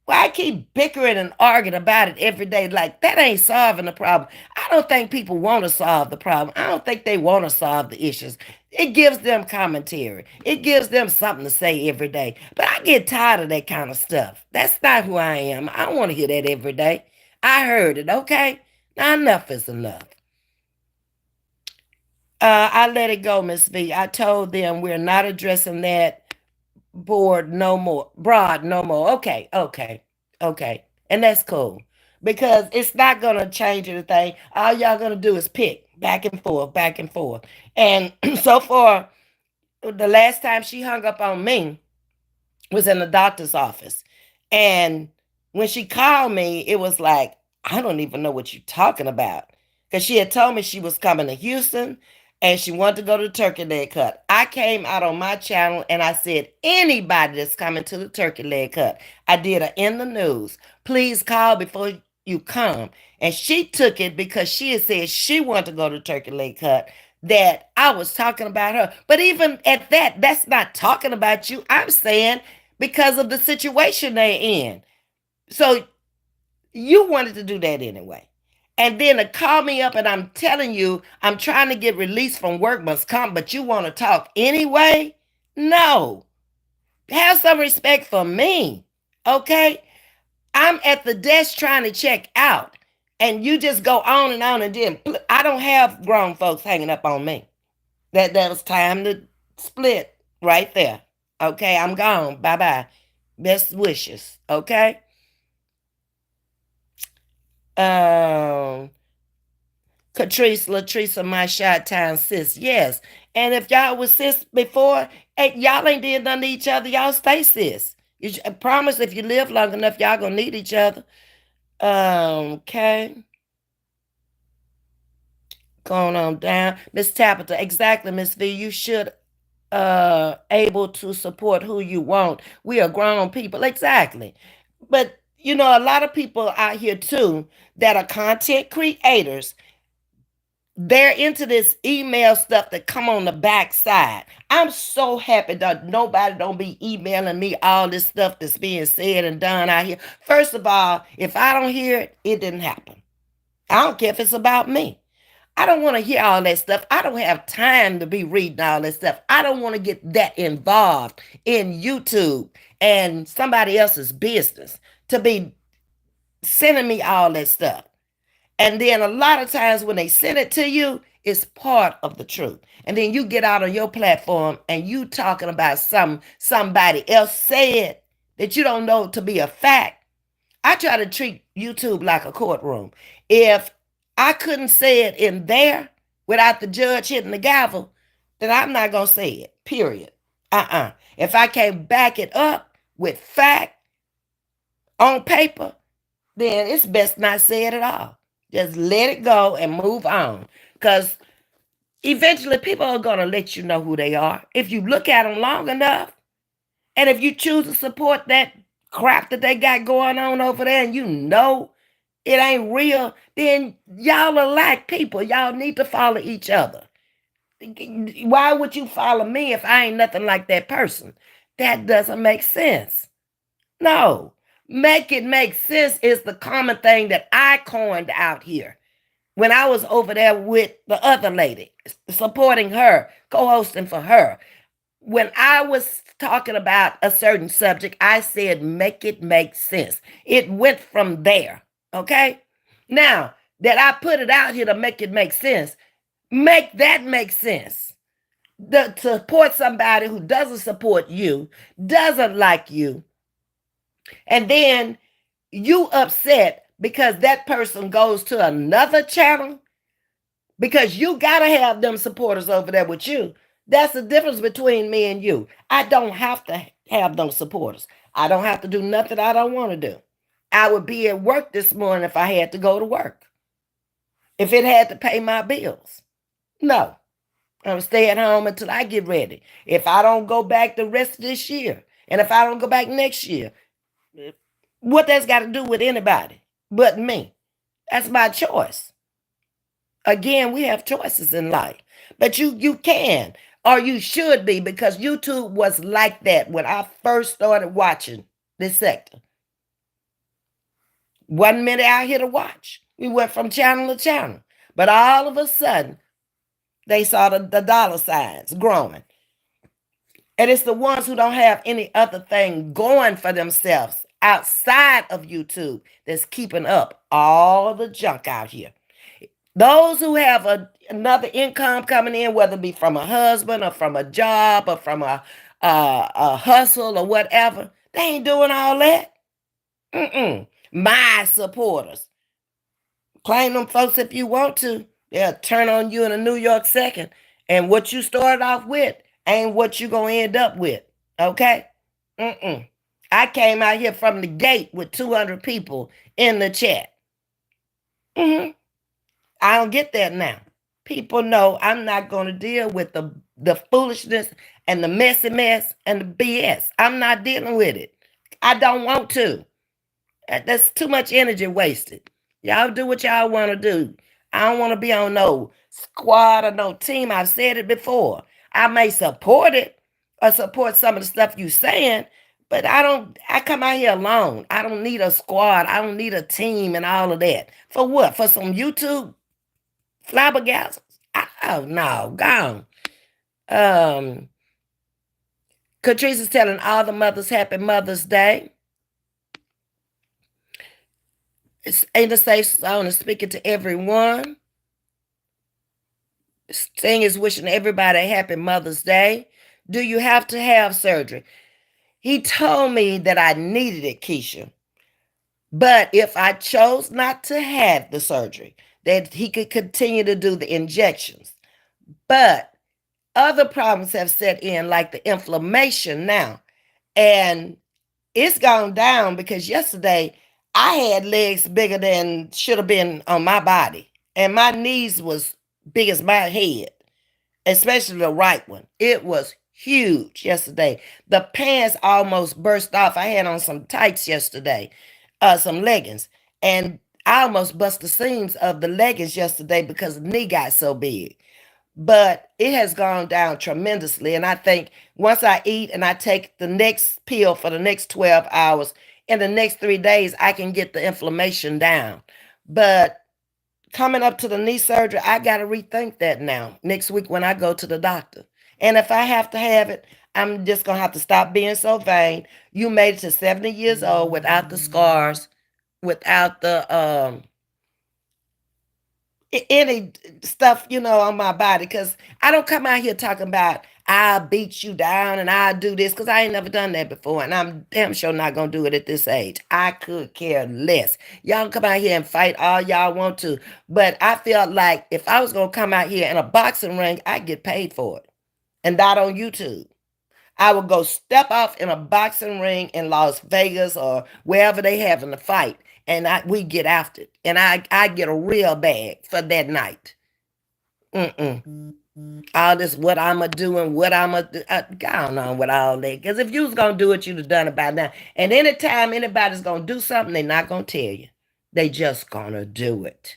Why keep bickering and arguing about it every day? Like, that ain't solving the problem. I don't think people want to solve the problem. I don't think they want to solve the issues. It gives them commentary. It gives them something to say every day. But I get tired of that kind of stuff. That's not who I am. I don't want to hear that every day. I heard it, okay? Now enough is enough. I let it go, Miss V. I told them we're not addressing that board no more, broad no more. Okay, okay, okay. And that's cool because it's not going to change anything. All y'all going to do is pick back and forth, back and forth. And so far, the last time she hung up on me was in the doctor's office. And when she called me, it was like, I don't even know what you're talking about. Because she had told me she was coming to Houston and she wanted to go to the turkey leg cut. I came out on my channel and I said, anybody that's coming to the turkey leg cut, I did a in the news. Please call before you come. And she took it because she had said she wanted to go to the turkey leg cut, that I was talking about her. But even at that, that's not talking about you. I'm saying because of the situation they're in. So you wanted to do that anyway. And then to call me up and I'm telling you, I'm trying to get released from workman's comp, but you want to talk anyway? No. Have some respect for me. Okay? I'm at the desk trying to check out. And you just go on, and then I don't have grown folks hanging up on me. That was time to split right there. Okay, I'm gone. Bye bye. Best wishes. Okay. Um, Catrice, Latrice, my shot town sis. Yes. And if y'all was sis before, hey, y'all ain't did nothing to each other. Y'all stay sis. I promise if you live long enough, y'all gonna need each other. Okay. Going on down. Miss Tabitha, exactly, Miss V. You should able to support who you want. We are grown people. Exactly. But you know, a lot of people out here too that are content creators, they're into this email stuff that come on the backside. I'm so happy that nobody don't be emailing me all this stuff that's being said and done out here. First of all, if I don't hear it, it didn't happen. I don't care if it's about me. I don't want to hear all that stuff. I don't have time to be reading all that stuff. I don't want to get that involved in YouTube and somebody else's business to be sending me all that stuff. And then a lot of times when they send it to you, it's part of the truth. And then you get out on your platform and you talking about somebody else said that you don't know to be a fact. I try to treat YouTube like a courtroom. If I couldn't say it in there without the judge hitting the gavel, then I'm not going to say it, period. If I can't back it up with fact on paper, then it's best not say it at all. Just let it go and move on. Because eventually people are going to let you know who they are. If you look at them long enough, And if you choose to support that crap that they got going on over there and you know it ain't real, then y'all are like people. Y'all need to follow each other. Why would you follow me if I ain't nothing like that person? That doesn't make sense. No. Make it make sense is the common thing that I coined out here when I was over there with the other lady, supporting her, co hosting for her. When I was talking about a certain subject, I said, make it make sense. It went from there. Okay. Now that I put it out here to make it make sense, make that make sense. To support somebody who doesn't support you, doesn't like you, and then you upset because that person goes to another channel because you gotta have them supporters over there with you. That's the difference between me and you. I don't have to have those supporters. I don't have to do nothing I don't want to do. I would be at work this morning if I had to go to work. If it had to pay my bills. No. I'm stay at home until I get ready. If I don't go back the rest of this year, and if I don't go back next year, what that's got to do with anybody but me? That's my choice. Again, we have choices in life, but you can or you should be because YouTube was like that when I first started watching this sector. 1 minute out here to watch, we went from channel to channel, but all of a sudden they saw the dollar signs growing. And it's the ones who don't have any other thing going for themselves outside of YouTube that's keeping up all the junk out here. Those who have another income coming in, whether it be from a husband or from a job or from a hustle or whatever, they ain't doing all that. My supporters. Claim them folks if you want to. They'll turn on you in a New York second. And what you started off with ain't what you going to end up with. Okay? I came out here from the gate with 200 people in the chat. I don't get that now. People know I'm not going to deal with the foolishness and the messy mess and the BS. I'm not dealing with it. I don't want to. That's too much energy wasted. Y'all do what y'all want to do. I don't want to be on no squad or no team. I've said it before. I may support it or support some of the stuff you saying, but I come out here alone. I don't need a squad. I don't need a team and all of that. For what? For some YouTube flabbergasms? Oh no, gone. Catrice is telling all the mothers happy Mother's Day. It's ain't a safe zone and speaking to everyone. Sting is wishing everybody a happy Mother's Day. Do you have to have surgery? He told me that I needed it, Keisha. But if I chose not to have the surgery, that he could continue to do the injections. But other problems have set in, like the inflammation now. And it's gone down because yesterday I had legs bigger than should have been on my body. And my knees was big as my head, especially the right one. It was huge yesterday. The pants almost burst off. I had on some tights yesterday, some leggings, and I almost bust the seams of the leggings yesterday because the knee got so big. But it has gone down tremendously. And I think once I eat and I take the next pill for the next 12 hours, in the next 3 days, I can get the inflammation down. But coming up to the knee surgery, I got to rethink that now next week when I go to the doctor. And if I have to have it, I'm just going to have to stop being so vain. You made it to 70 years old without the scars, without the any stuff, on my body. Because I don't come out here talking about I'll beat you down and I'll do this because I ain't never done that before. And I'm damn sure not going to do it at this age. I could care less. Y'all come out here and fight all y'all want to. But I felt like if I was going to come out here in a boxing ring, I'd get paid for it. And not on YouTube. I would go step off in a boxing ring in Las Vegas or wherever they having the fight, and we get after it, and I get a real bag for that night. All this what I'ma do and what I'ma do. Go on with all that. Because if you was gonna do it, you'd have done it by now. And anytime anybody's gonna do something, they're not gonna tell you. They just gonna do it.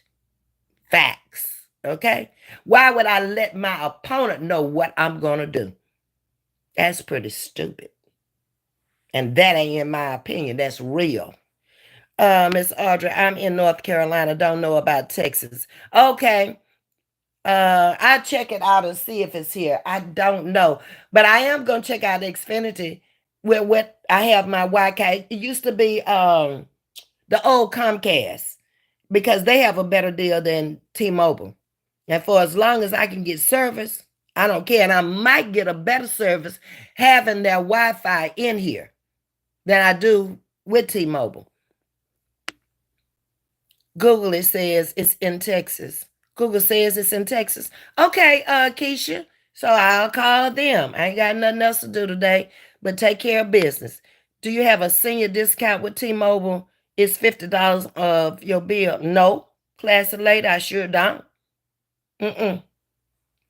Facts. Okay? Why would I let my opponent know what I'm gonna do? That's pretty stupid. And that ain't in my opinion. That's real. Miss Audrey, I'm in North Carolina. Don't know about Texas. Okay. I check it out and see if it's here. I don't know, but I am gonna check out Xfinity with what I have my YK. It used to be the old Comcast because they have a better deal than T-Mobile, and for as long as I can get service, I don't care. And I might get a better service having their Wi-Fi in here than I do with T-Mobile. Google it says it's in Texas. Google says it's in Texas. Okay, Keisha. So I'll call them. I ain't got nothing else to do today but take care of business. Do you have a senior discount with T-Mobile? It's $50 of your bill. No. Classy lady, I sure don't. Mm-mm.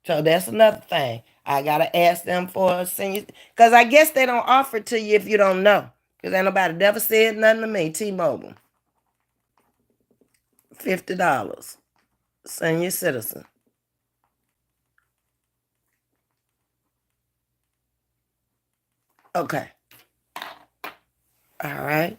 So that's another thing. I gotta ask them for a senior because I guess they don't offer it to you if you don't know. Because ain't nobody never said nothing to me. T-Mobile. $50. Senior citizen. Okay. All right.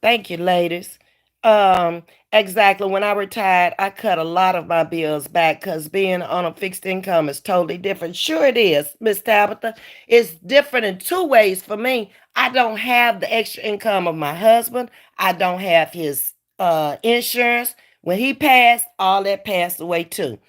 Thank you, ladies. Um, exactly. When I retired, I cut a lot of my bills back because being on a fixed income is totally different. Sure, it is, Miss Tabitha. It's different in two ways for me. I don't have the extra income of my husband. I don't have his insurance. When he passed, all that passed away too.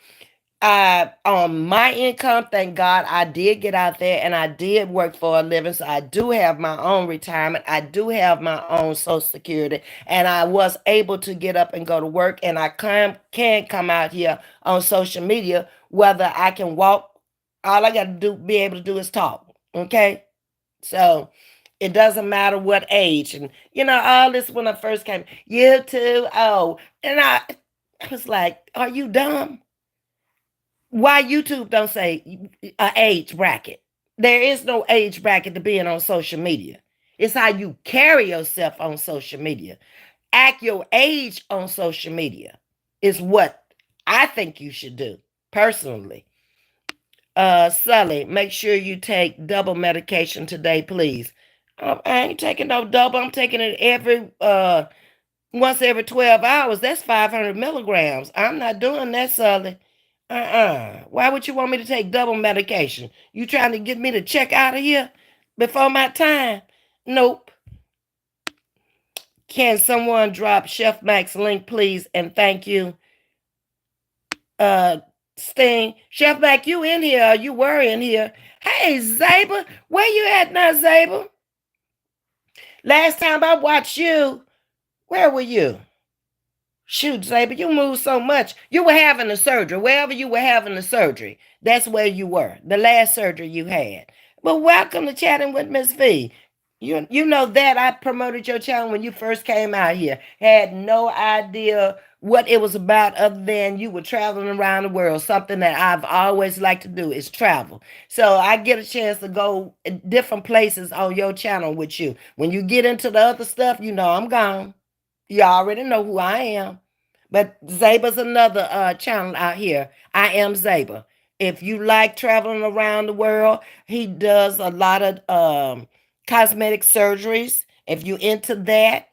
On my income, thank God I did get out there and I did work for a living. So I do have my own retirement. I do have my own social security. And I was able to get up and go to work. And I can come out here on social media, whether I can walk. All I gotta do be able to do is talk. Okay. So it doesn't matter what age. And all this when I first came, you too. Oh, and I was like, are you dumb? Why YouTube don't say a age bracket? There is no age bracket to being on social media. It's how you carry yourself on social media. Act your age on social media is what I think you should do personally. Sully, make sure you take double medication today, please. I ain't taking no double. I'm taking it once every 12 hours. That's 500 milligrams. I'm not doing that, Sully. Why would you want me to take double medication? You trying to get me to check out of here before my time? Nope. Can someone drop Chef Mac's link, please? And thank you. Sting. Chef Mac, you in here. You were in here. Hey, Zaba. Where you at now, Zaba? Last time I watched you, where were you? Shoot, Saber, you moved so much. You were having the surgery. Wherever you were having the surgery, that's where you were. The last surgery you had. But welcome to Chatting with Ms.V. You know that I promoted your channel when you first came out here. Had no idea what it was about other than you were traveling around the world. Something that I've always liked to do is travel. So I get a chance to go different places on your channel with you. When you get into the other stuff, I'm gone. You already know who I am. But Zaba's another channel out here. I am Zaba. If you like traveling around the world, he does a lot of cosmetic surgeries. If you into that,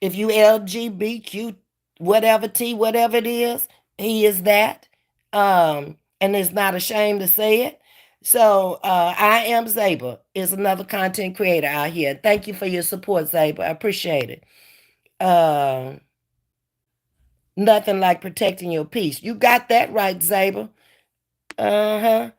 if you LGBTQ, whatever T, whatever it is, he is that. And is not ashamed to say it. So I am Zaba is another content creator out here. Thank you for your support, Zaba. I appreciate it. Nothing like protecting your peace. You got that right, Zaba. Uh-huh.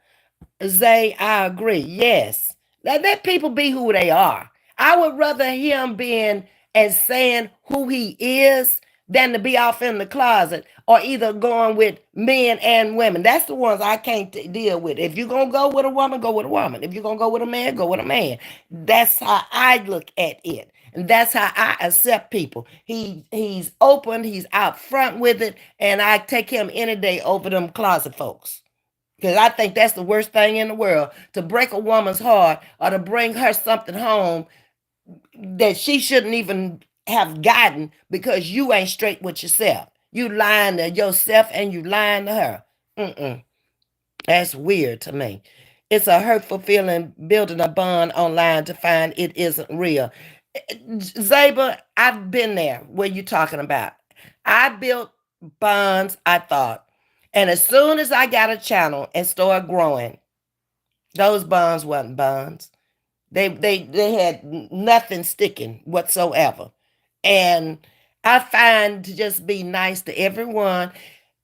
Zay, I agree. Yes. Let people be who they are. I would rather him being and saying who he is than to be off in the closet or either going with men and women. That's the ones I can't deal with. If you're going to go with a woman, go with a woman. If you're going to go with a man, go with a man. That's how I look at it. And that's how I accept people. He's open, he's out front with it, and I take him any day over them closet folks. Because I think that's the worst thing in the world, to break a woman's heart or to bring her something home that she shouldn't even have gotten because you ain't straight with yourself. You lying to yourself and you lying to her. Mm-mm. That's weird to me. It's a hurtful feeling building a bond online to find it isn't real. Zaba, I've been there where you talking about. I built bonds, I thought. And as soon as I got a channel and started growing, those bonds wasn't bonds. They had nothing sticking whatsoever. And I find to just be nice to everyone.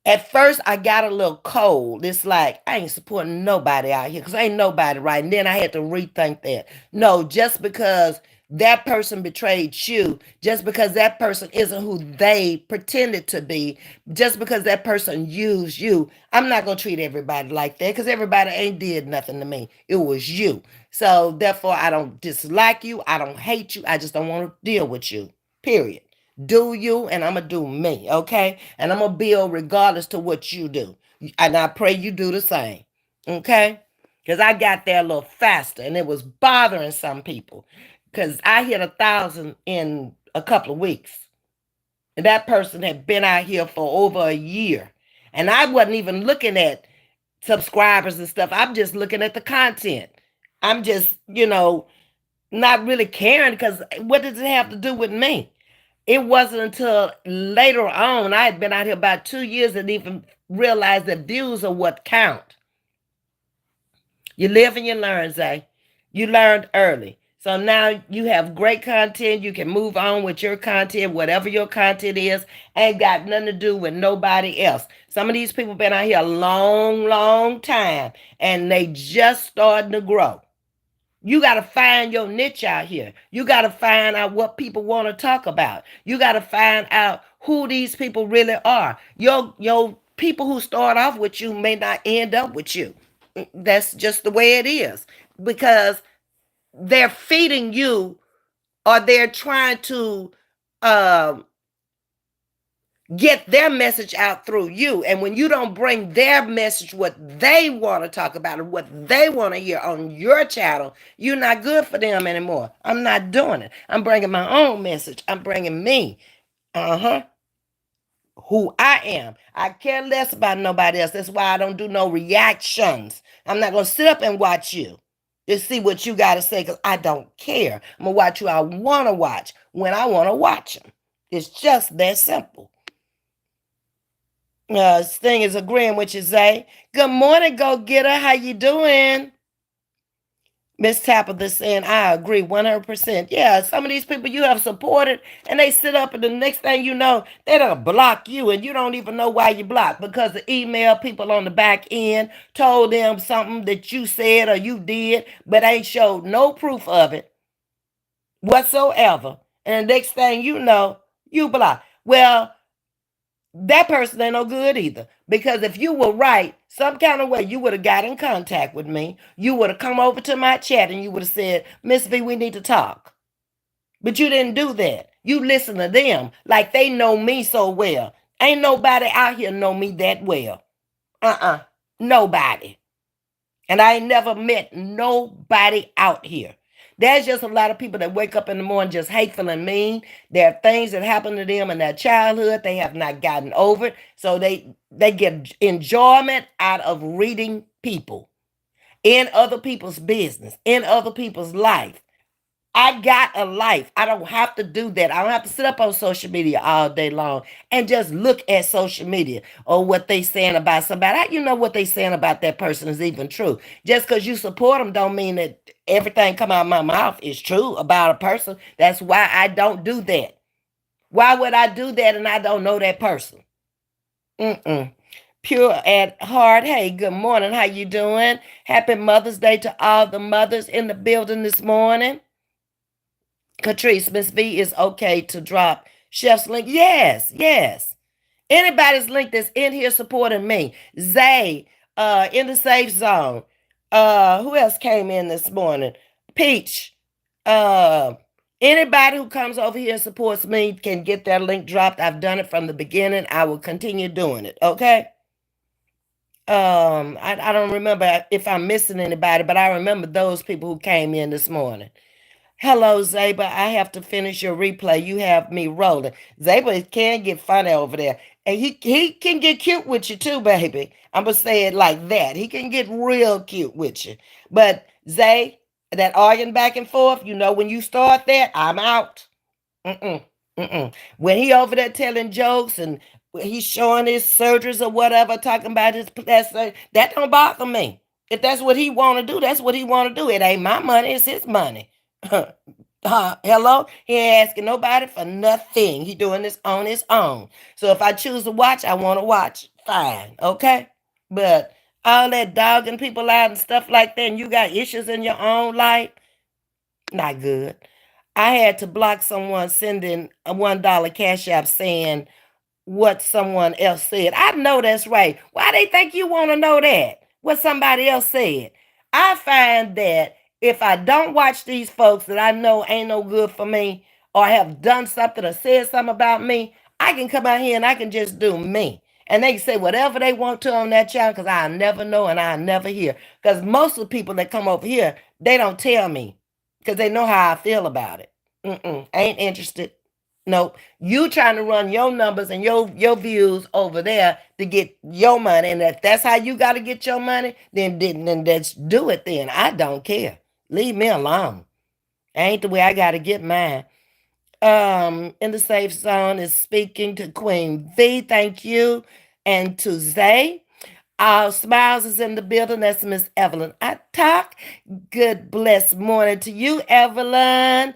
At first, I got a little cold. It's like, I ain't supporting nobody out here because ain't nobody right. And then I had to rethink that. No, just because that person betrayed you, just because that person isn't who they pretended to be, just because that person used you, I'm not going to treat everybody like that because everybody ain't did nothing to me. It was you. So therefore, I don't dislike you. I don't hate you. I just don't want to deal with you. Period. Do you, and I'm gonna do me, okay? And I'm gonna build regardless to what you do. And I pray you do the same, okay? Because I got there a little faster and it was bothering some people. Because I hit 1,000 in a couple of weeks. And that person had been out here for over a year. And I wasn't even looking at subscribers and stuff. I'm just looking at the content. I'm just, not really caring because what does it have to do with me? It wasn't until later on, I had been out here about 2 years and even realized that views are what count. You live and you learn, Zay. You learned early. So now you have great content. You can move on with your content, whatever your content is. Ain't got nothing to do with nobody else. Some of these people been out here a long, long time and they just starting to grow. You got to find your niche out here. You got to find out what people want to talk about. You got to find out who these people really are. Your people who start off with you may not end up with you. That's just the way it is because they're feeding you or they're trying to um, get their message out through you. And when you don't bring their message, what they want to talk about and what they want to hear on your channel, you're not good for them anymore. I'm not doing it. I'm bringing my own message. I'm bringing me. Uh-huh. Who I am. I care less about nobody else. That's why I don't do no reactions. I'm not going to sit up and watch you to see what you got to say because I don't care. I'm going to watch who I want to watch when I want to watch them. It's just that simple. Sting is agreeing with you, Zay. Good morning, go getter. How you doing? Miss Tapper saying, I agree 100%. Yeah, some of these people you have supported and they sit up and the next thing you know, they don't block you and you don't even know why you blocked because the email people on the back end told them something that you said or you did, but ain't showed no proof of it whatsoever. And the next thing you know, you block. Well, that person ain't no good either. Because if you were right, some kind of way, you would have got in contact with me. You would have come over to my chat and you would have said, Ms.V, we need to talk. But you didn't do that. You listen to them like they know me so well. Ain't nobody out here know me that well. Nobody. And I ain't never met nobody out here. There's just a lot of people that wake up in the morning just hateful and mean. There are things that happen to them in their childhood. They have not gotten over it. So they get enjoyment out of reading people in other people's business, in other people's life. I got a life. I don't have to do that. I don't have to sit up on social media all day long and just look at social media or what they saying about somebody. How you know what they saying about that person is even true? Just because you support them don't mean that everything come out of my mouth is true about a person. That's why I don't do that. Why would I do that and I don't know that person? Pure at heart. Hey, good morning. How you doing? Happy Mother's Day to all the mothers in the building this morning. Catrice, Ms.V is okay to drop Chef's link. Yes, yes. Anybody's link that's in here supporting me. Zay, in the safe zone. Who else came in this morning? Peach, uh, Anybody who comes over here and supports me can get their link dropped. I've done it from the beginning. I will continue doing it. Okay. I don't remember if I'm missing anybody, but I remember those people who came in this morning. Hello, Zaba. I have to finish your replay. You have me rolling. Zaba can get funny over there. And he can get cute with you too, baby. I'm going to say it like that. He can get real cute with you. But Zay, that arguing back and forth, when you start that, I'm out. Mm-mm. Mm-mm. When he over there telling jokes and he's showing his surgeries or whatever, talking about that don't bother me. If that's what he want to do, that's what he want to do. It ain't my money, it's his money. Hello? He ain't asking nobody for nothing. He doing this on his own. So if I choose to watch, I want to watch. Fine, okay? But all that dogging people out and stuff like that, and you got issues in your own life, not good. I had to block someone sending a $1 cash app saying what someone else said. I know that's right. Why they think you want to know that? What somebody else said. I find that if I don't watch these folks that I know ain't no good for me or have done something or said something about me, I can come out here and I can just do me. And they can say whatever they want to on that channel because I never know and I never hear. Because most of the people that come over here, they don't tell me because they know how I feel about it. Ain't interested. Nope. You trying to run your numbers and your views over there to get your money. And if that's how you got to get your money, then let's do it then. I don't care. Leave me alone. Ain't the way I got to get mine. In the safe zone is speaking to Queen V. Thank you. And to Zay. Smiles is in the building. That's Miss Evelyn. I talk. Good blessed morning to you, Evelyn.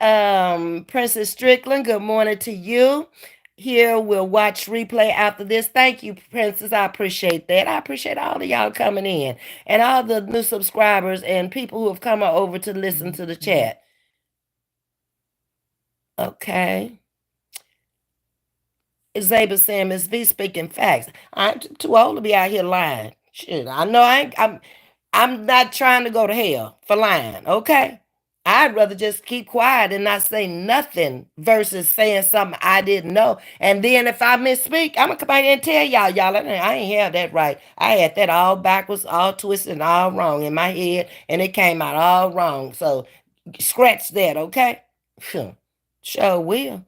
Princess Strickland, good morning to you. Here we'll watch replay after this. Thank you, Princess. I appreciate that. I appreciate all of y'all coming in and all the new subscribers and people who have come over to listen to the chat. Okay. Zaba saying Ms.V speaking facts. I'm too old to be out here lying. Shit, I know I'm not trying to go to hell for lying, okay? I'd rather just keep quiet and not say nothing versus saying something I didn't know. And then if I misspeak, I'm gonna come out here and tell y'all, I ain't have that right. I had that all backwards, all twisted, and all wrong in my head, and it came out all wrong. So scratch that, okay? Sure will.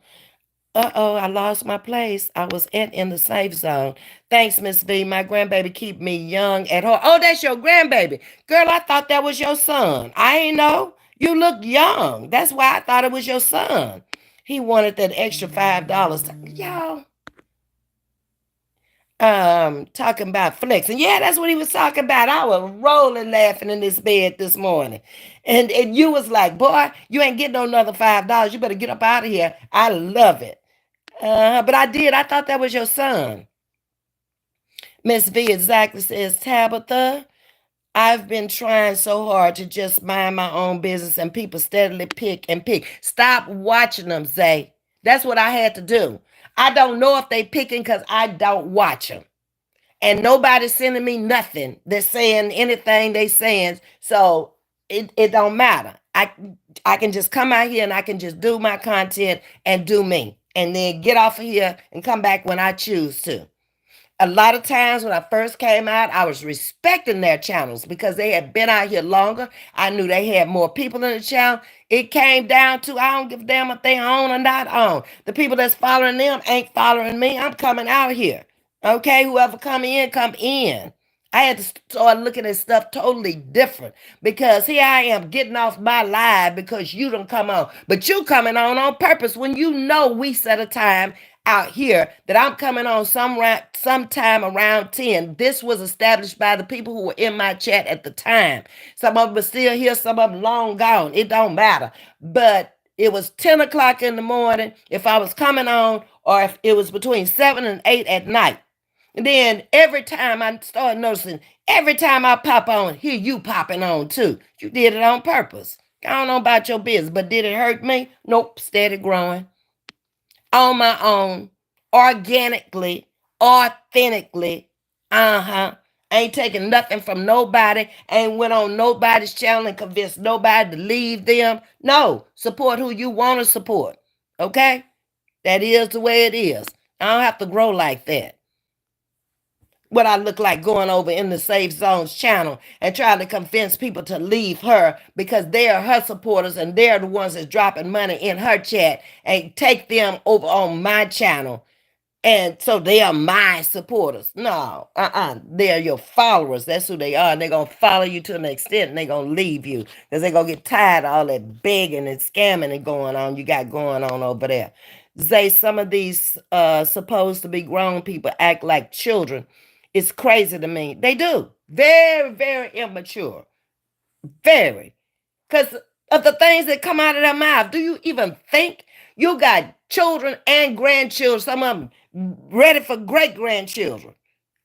Uh-oh, I lost my place. I was in the safe zone. Thanks, Miss V. My grandbaby keep me young at heart. Oh, that's your grandbaby. Girl, I thought that was your son. I ain't know. You look young. That's why I thought it was your son. He wanted that extra $5. Y'all, talking about flexing. Yeah, that's what he was talking about. I was rolling laughing in this bed this morning. And you was like, boy, you ain't getting no another $5. You better get up out of here. I love it. But I did. I thought that was your son. Miss V exactly says, Tabitha, I've been trying so hard to just mind my own business and people steadily pick and pick. Stop watching them, Zay. That's what I had to do. I don't know if they picking because I don't watch them. And nobody's sending me nothing. They're saying anything they saying. So it don't matter. I can just come out here and I can just do my content and do me. And then get off of here and come back when I choose to. A lot of times when I first came out, I was respecting their channels because they had been out here longer. I knew they had more people in the channel. It came down to I don't give a damn if they on or not on. The people that's following them ain't following me. I'm coming out here. Okay, whoever come in, come in. I had to start looking at stuff totally different because here I am getting off my live because you don't come on. But you coming on purpose when you know we set a time out here that I'm coming on sometime around 10. This was established by the people who were in my chat at the time. Some of them are still here, some of them long gone. It don't matter. But it was 10 o'clock in the morning if I was coming on, or if it was between 7 and 8 at night. And then every time I started noticing, every time I pop on, here you popping on too. You did it on purpose. I don't know about your business, but did it hurt me? Nope, steady growing on my own, organically, authentically. Uh-huh. Ain't taking nothing from nobody. Ain't went on nobody's channel and convinced nobody to leave them. No, support who you want to support. Okay? That is the way it is. I don't have to grow like that. What I look like going over in the Safe Zones channel and trying to convince people to leave her because they are her supporters and they're the ones that's dropping money in her chat and take them over on my channel. And so they are my supporters. No, they're your followers. That's who they are. And they're going to follow you to an extent and they're going to leave you because they're going to get tired of all that begging and scamming and going on you got going on over there. Zay, some of these supposed to be grown people act like children. It's crazy to me. They do. Very, very immature. Very. Because of the things that come out of their mouth. Do you even think you got children and grandchildren, some of them ready for great grandchildren?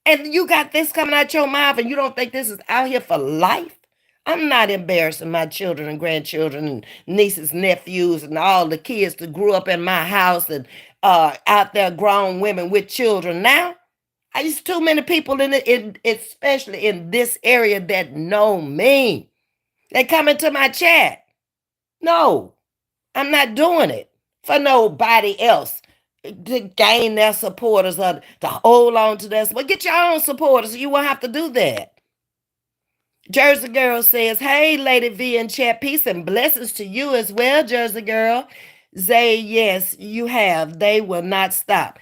And you got this coming out your mouth and you don't think this is out here for life? I'm not embarrassing my children and grandchildren and nieces, nephews, and all the kids that grew up in my house and out there grown women with children now. I used too many people especially in this area that know me. They come into my chat. No, I'm not doing it for nobody else to gain their supporters or to hold on to this. But get your own supporters so you won't have to do that. Jersey Girl says, hey, Lady V in chat, peace and blessings to you as well, Jersey Girl. Zay, yes, you have. They will not stop.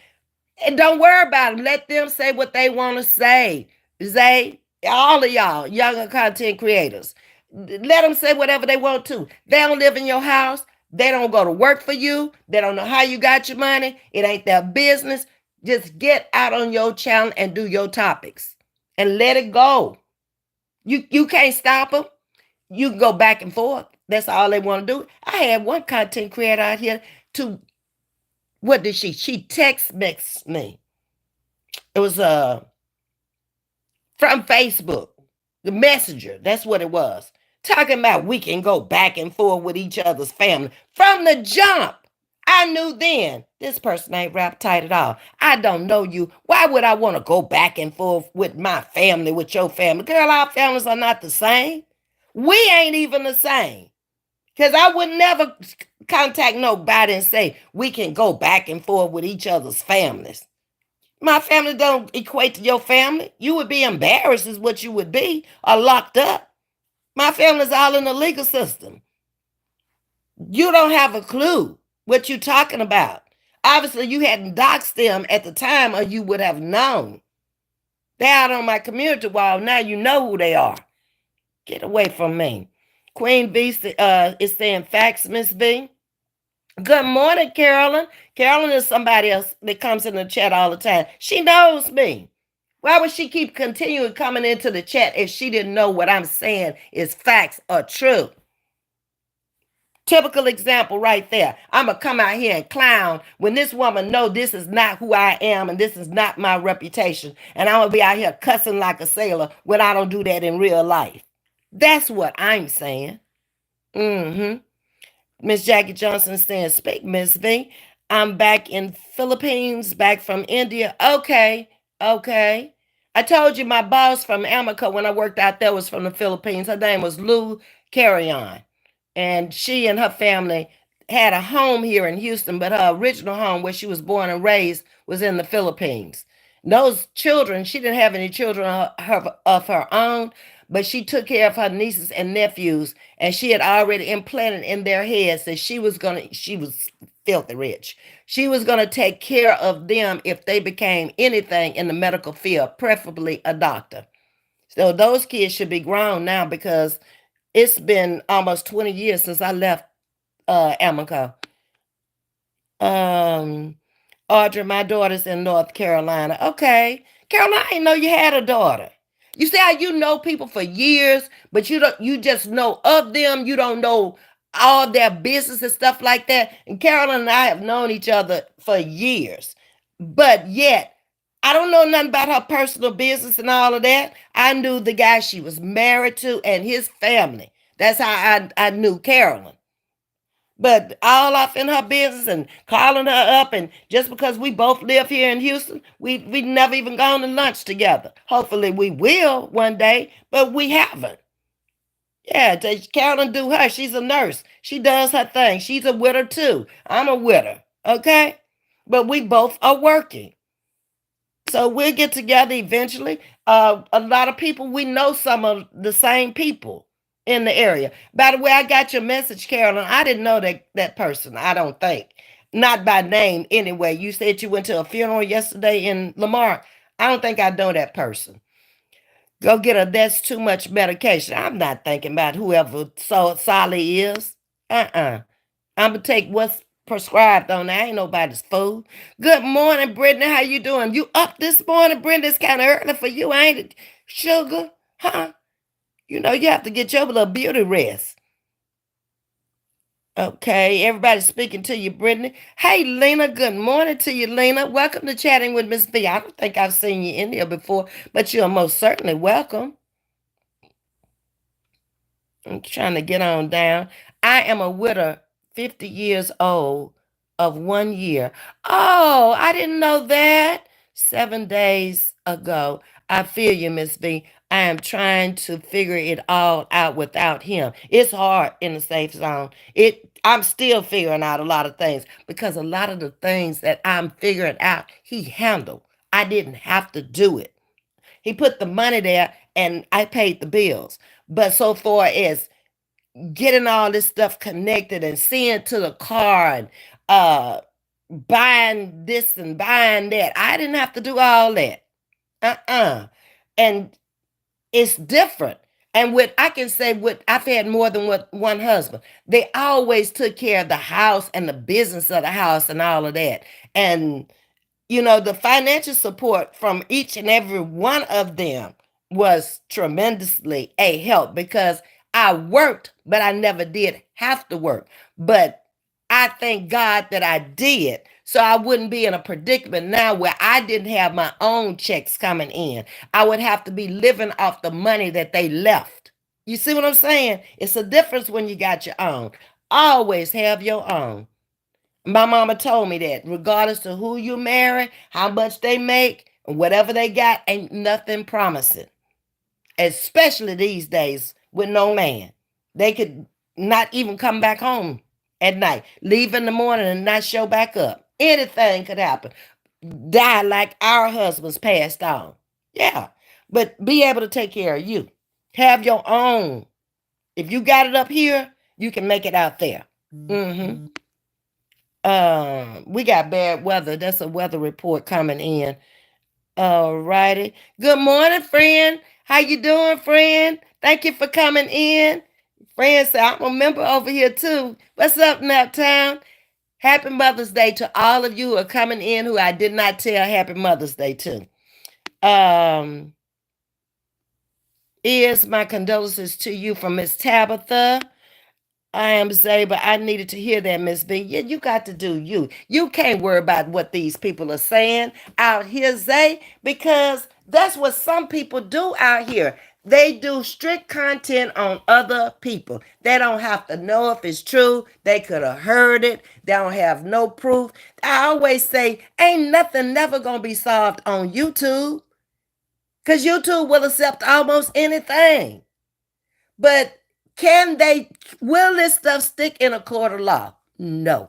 And don't worry about them. Let them say what they want to say. Zay, all of y'all, younger content creators, let them say whatever they want to. They don't live in your house. They don't go to work for you. They don't know how you got your money. It ain't their business. Just get out on your channel and do your topics and let it go. You can't stop them. You can go back and forth. That's all they want to do. I had one content creator out here to, what did she? She text me. It was from Facebook, the messenger. That's what it was. Talking about we can go back and forth with each other's family. From the jump, I knew then this person ain't rap tight at all. I don't know you. Why would I want to go back and forth with my family, with your family? Girl, our families are not the same. We ain't even the same. Because I would never contact nobody and say we can go back and forth with each other's families. My family don't equate to your family. You would be embarrassed is what you would be, or locked up. My family's all in the legal system. You don't have a clue what you're talking about. Obviously, you hadn't doxed them at the time or you would have known. They're out on my community wall. Now you know who they are. Get away from me. Queen V is saying facts, Ms.V. Good morning, Carolyn. Carolyn is somebody else that comes in the chat all the time. She knows me. Why would she keep continuing coming into the chat if she didn't know what I'm saying is facts or true? Typical example right there. I'm going to come out here and clown when this woman know this is not who I am and this is not my reputation. And I'm going to be out here cussing like a sailor when I don't do that in real life. That's what I'm saying. Miss Jackie Johnson saying, speak, Miss V. I'm back in Philippines, back from India. Okay. I told you my boss from Amica when I worked out there was from the Philippines. Her name was Lou Carrion. And she and her family had a home here in Houston, but her original home where she was born and raised was in the Philippines. Those children, she didn't have any children of her own, but she took care of her nieces and nephews, and she had already implanted in their heads that she was filthy rich. She was going to take care of them if they became anything in the medical field, preferably a doctor. So those kids should be grown now because it's been almost 20 years since I left Amica. Audrey, my daughter's in North Carolina. Okay. Carolina, I didn't know you had a daughter. You see how you know people for years, but you just know of them. You don't know all their business and stuff like that. And Carolyn and I have known each other for years. But yet, I don't know nothing about her personal business and all of that. I knew the guy she was married to and his family. That's how I knew Carolyn. But all off in her business and calling her up, and just because we both live here in Houston, we never even gone to lunch together. Hopefully we will one day, but we haven't. Yeah, Carolyn do her. She's a nurse. She does her thing. She's a widow too. I'm a widow. Okay? But we both are working. So we'll get together eventually. A lot of people, we know some of the same people in the area. By the way, I got your message, Carolyn. I didn't know that person, I don't think. Not by name anyway. You said you went to a funeral yesterday in Lamar. I don't think I know that person. Go get her. That's too much medication. I'm not thinking about whoever Solly is. I'm gonna take what's prescribed on that. Ain't nobody's fool. Good morning, Brittany. How you doing? You up this morning, Brittany? It's kind of early for you, ain't it? Sugar, huh? You know you have to get your little beauty rest. Okay, everybody's speaking to you, Brittany. Hey, Lena. Good morning to you, Lena. Welcome to Chatting with Ms.V. I don't think I've seen you in here before, but you're most certainly welcome. I'm trying to get on down. I am a widow, 50 years old, of 1 year. Oh, I didn't know that. 7 days ago. I feel you, Miss V. I am trying to figure it all out without him. It's hard in the safe zone. I'm still figuring out a lot of things because a lot of the things that I'm figuring out, he handled. I didn't have to do it. He put the money there and I paid the bills. But so far as getting all this stuff connected and seeing to the car and buying this and buying that, I didn't have to do all that. And it's different. And with I can say with I've had more than one husband. They always took care of the house and the business of the house and all of that. And the financial support from each and every one of them was tremendously a help because I worked, but I never did have to work. But I thank God that I did. So I wouldn't be in a predicament now where I didn't have my own checks coming in. I would have to be living off the money that they left. You see what I'm saying? It's a difference when you got your own. Always have your own. My mama told me that regardless of who you marry, how much they make, whatever they got, ain't nothing promising. Especially these days with no man. They could not even come back home at night, leave in the morning and not show back up. Anything could happen. Die like our husbands passed on. Yeah. But be able to take care of you. Have your own. If you got it up here, you can make it out there. Mm-hmm. We got bad weather. That's a weather report coming in. All righty. Good morning, friend. How you doing, friend? Thank you for coming in. Friend said, I'm a member over here too. What's up, Naptown? Happy Mother's Day to all of you who are coming in who I did not tell Happy Mother's Day to. Is my condolences to you from Miss Tabitha. I am Zay, but I needed to hear that, Miss V. Yeah, you got to do you. You can't worry about what these people are saying out here, Zay, because that's what some people do out here. They do strict content on other people. They don't have to know if it's true. They could have heard it. They don't have no proof. I always say, ain't nothing never going to be solved on YouTube because YouTube will accept almost anything. But will this stuff stick in a court of law? No.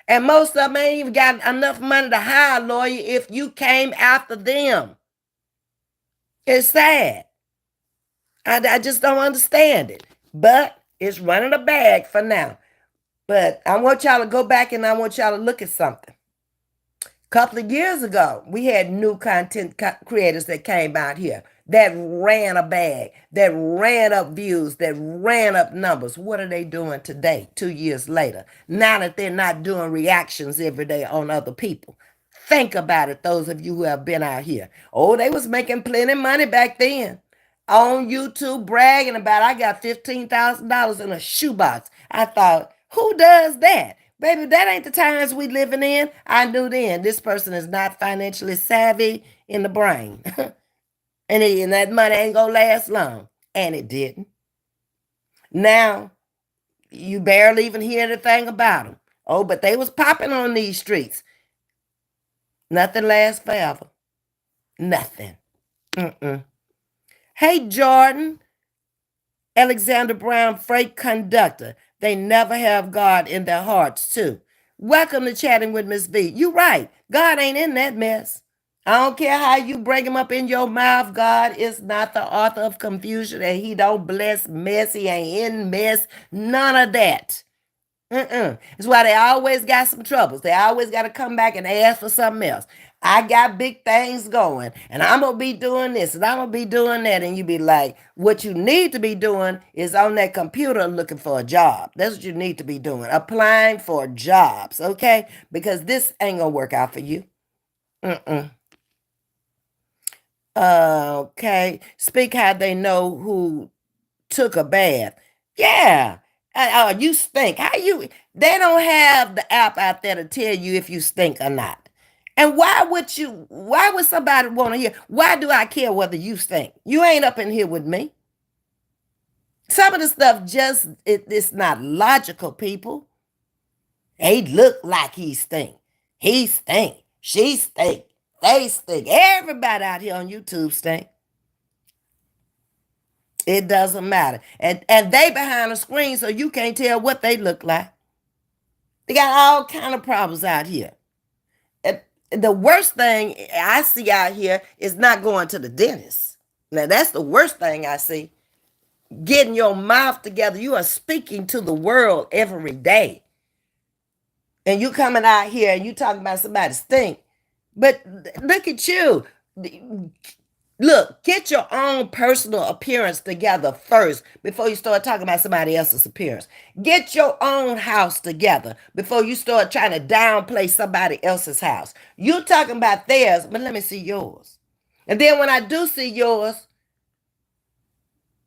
And most of them ain't even got enough money to hire a lawyer if you came after them. It's sad. I just don't understand it. But it's running a bag for now. But I want y'all to go back and I want y'all to look at something. A couple of years ago, we had new content creators that came out here that ran a bag, that ran up views, that ran up numbers. What are they doing today, 2 years later? Now that they're not doing reactions every day on other people. Think about it, those of you who have been out here. Oh, they was making plenty of money back then. On YouTube bragging about I got $15,000 in a shoebox. I thought, who does that? Baby, that ain't the times we living in. I knew then this person is not financially savvy in the brain. And that money ain't gonna last long. And it didn't. Now, You barely even hear anything about them. Oh, but they was popping on these streets. Nothing lasts forever. Nothing. Mm-mm. Hey, Jordan, Alexander Brown, freight conductor. They never have God in their hearts, too. Welcome to Chatting with Ms.V. You right. God ain't in that mess. I don't care how you bring him up in your mouth. God is not the author of confusion, and he don't bless mess. He ain't in mess. None of that. That's why they always got some troubles. They always got to come back and ask for something else. I got big things going, and I'm going to be doing this, and I'm going to be doing that. And you be like, what you need to be doing is on that computer looking for a job. That's what you need to be doing, applying for jobs, okay? Because this ain't going to work out for you. Mm-mm. Okay. Speak how they know who took a bath. Yeah. You stink. How you? They don't have the app out there to tell you if you stink or not. And why would you? Why would somebody want to hear? Why do I care whether you stink? You ain't up in here with me. Some of the stuff just it's not logical, people. He look like he stink. He stink. She stink. They stink. Everybody out here on YouTube stink. It doesn't matter. And they behind the screen, so you can't tell what they look like. They got all kind of problems out here. And the worst thing I see out here is not going to the dentist. Now that's the worst thing I see. Getting your mouth together. You are speaking to the world every day. And you coming out here and you talking about somebody stink. But look at you. Look, get your own personal appearance together first before you start talking about somebody else's appearance. Get your own house together before you start trying to downplay somebody else's house. You're talking about theirs, but let me see yours. And then when I do see yours,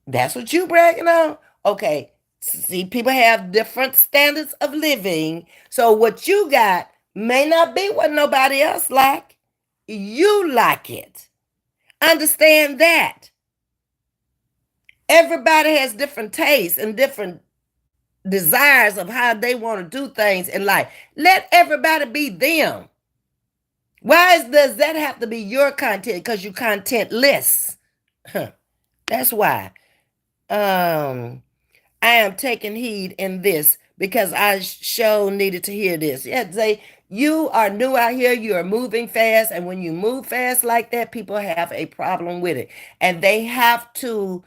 that's what you bragging on? Okay, see, people have different standards of living. So what you got may not be what nobody else like. You like it. Understand that. Everybody has different tastes and different desires of how they want to do things in life. Let everybody be them. Does that have to be your content? Because you contentless. That's why. I am taking heed in this because I sure needed to hear this. Yeah, say you are new out here, you are moving fast, and when you move fast like that, people have a problem with it. And they have to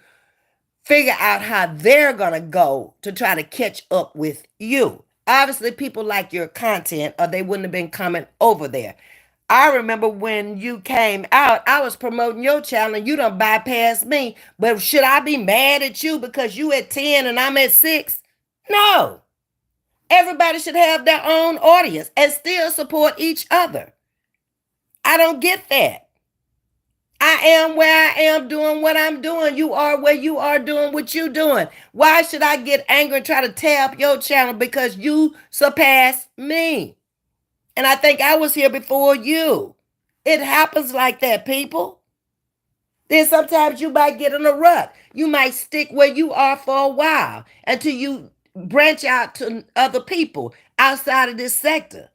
figure out how they're going to go to try to catch up with you. Obviously, people like your content or they wouldn't have been coming over there. I remember when you came out, I was promoting your channel and you done bypassed me. But should I be mad at you because you at 10 and I'm at 6? No. Everybody should have their own audience and still support each other. I don't get that. I am where I am doing what I'm doing. You are where you are doing what you're doing. Why should I get angry and try to tear up your channel because you surpassed me? And I think I was here before you. It happens like that, people. Then sometimes you might get in a rut. You might stick where you are for a while until you branch out to other people outside of this sector.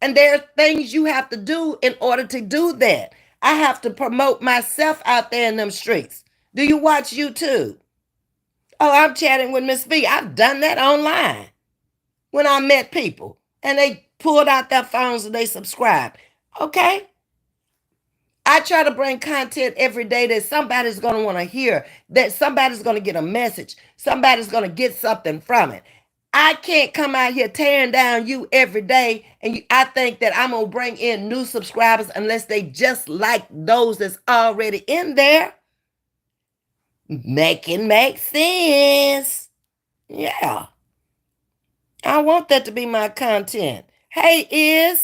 And there are things you have to do in order to do that. I have to promote myself out there in them streets. Do you watch YouTube? Oh, I'm chatting with Ms.V. I've done that online when I met people and they pulled out their phones and they subscribed. Okay. I try to bring content every day that somebody's going to want to hear, that somebody's going to get a message, somebody's going to get something from it. I can't come out here tearing down you every day and I think that I'm going to bring in new subscribers unless they just like those that's already in there. Make sense. Yeah. I want that to be my content. Hey,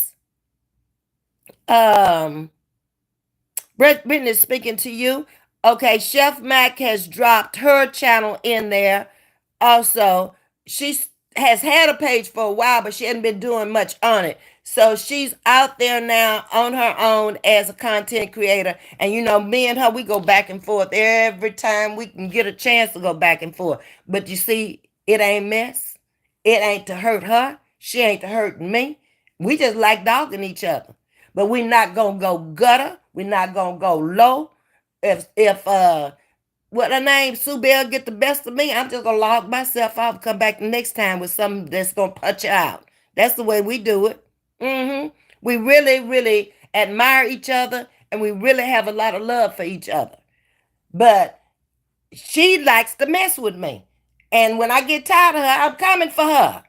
Brittany is speaking to you. Okay, Chef Mac has dropped her channel in there. Also, she has had a page for a while, but she hadn't been doing much on it. So she's out there now on her own as a content creator. And you know, me and her, we go back and forth every time we can get a chance to go back and forth. But you see, it ain't mess. It ain't to hurt her. She ain't to hurt me. We just like dogging each other. But we're not gonna go gutter. We're not gonna go low. If what her name, Sue Bell, get the best of me, I'm just gonna log myself off, come back the next time with something that's gonna punch her out. That's the way we do it. We really, really admire each other, and we really have a lot of love for each other. But she likes to mess with me. And when I get tired of her, I'm coming for her.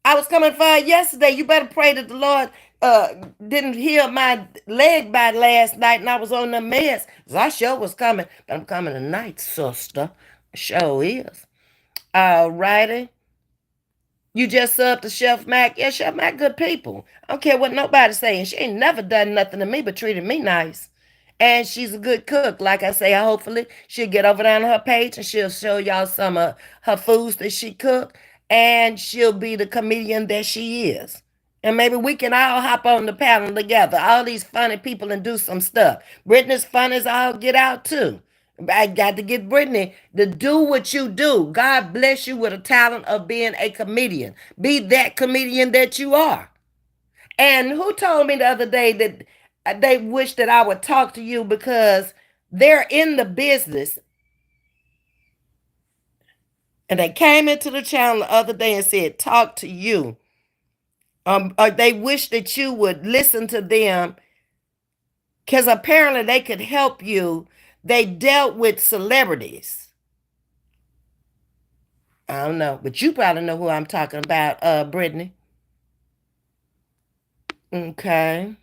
I was coming for her yesterday. You better pray that the Lord didn't heal my leg by last night and I was on the meds. Cause I sure was coming. But I'm coming tonight, sister. Sure is. All righty. You just subbed to Chef Mac. Yeah, Chef Mac, good people. I don't care what nobody's saying. She ain't never done nothing to me but treated me nice. And she's a good cook. Like I say, hopefully she'll get over down her page and she'll show y'all some of her foods that she cooked. And she'll be the comedian that she is. And maybe we can all hop on the panel together. All these funny people and do some stuff. Brittany's funny as all get out too. I got to get Brittany to do what you do. God bless you with a talent of being a comedian. Be that comedian that you are. And who told me the other day that they wish that I would talk to you because they're in the business. And they came into the channel the other day and said, talk to you. Or they wish that you would listen to them because apparently they could help you. They dealt with celebrities. I don't know, but you probably know who I'm talking about, Brittany. Okay.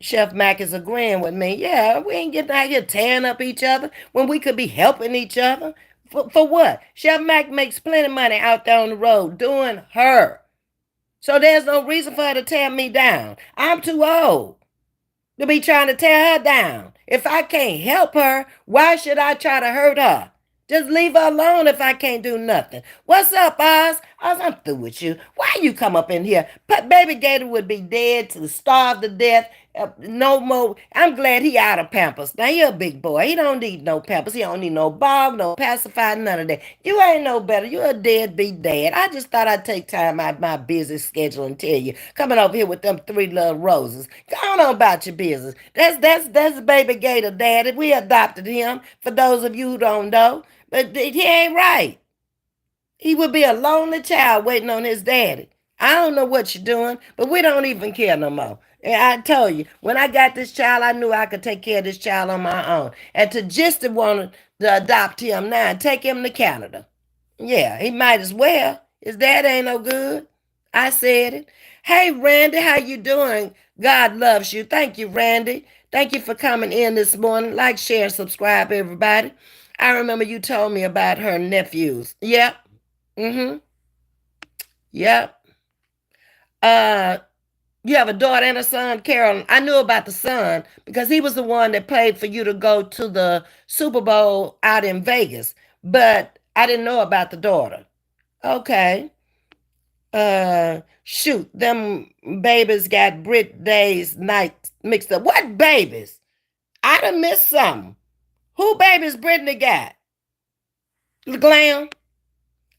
Chef Mac is agreeing with me. Yeah, we ain't getting out here tearing up each other when we could be helping each other. For what? Chef Mac makes plenty of money out there on the road doing her. So there's no reason for her to tear me down. I'm too old to be trying to tear her down. If I can't help her, why should I try to hurt her? Just leave her alone if I can't do nothing. What's up, Oz? Oz, I'm through with you. Why you come up in here? Baby Gator would be dead to starve to death. No more. I'm glad he out of Pampers. Now he a big boy. He don't need no Pampers. He don't need no bog, no pacifier, none of that. You ain't no better. You a deadbeat dad. I just thought I'd take time out of my busy schedule and tell you. Coming over here with them three little roses. Go on about your business. That's Baby Gator, Daddy. We adopted him. For those of you who don't know. But he ain't right. He would be a lonely child waiting on his daddy. I don't know what you're doing, but we don't even care no more. And I told you, when I got this child, I knew I could take care of this child on my own. And to just want to adopt him now and take him to Canada. Yeah, he might as well. His dad ain't no good. I said it. Hey, Randy, how you doing? God loves you. Thank you, Randy. Thank you for coming in this morning. Like, share, and subscribe, everybody. I remember you told me about her nephews. Yep. Mm-hmm. Yep. Uh, you have a daughter and a son, Carolyn. I knew about the son because he was the one that paid for you to go to the Super Bowl out in Vegas. But I didn't know about the daughter. Okay. Shoot, them babies got Brit Day's night mixed up. What babies? I done missed something. Who babies Brittany got? Glam?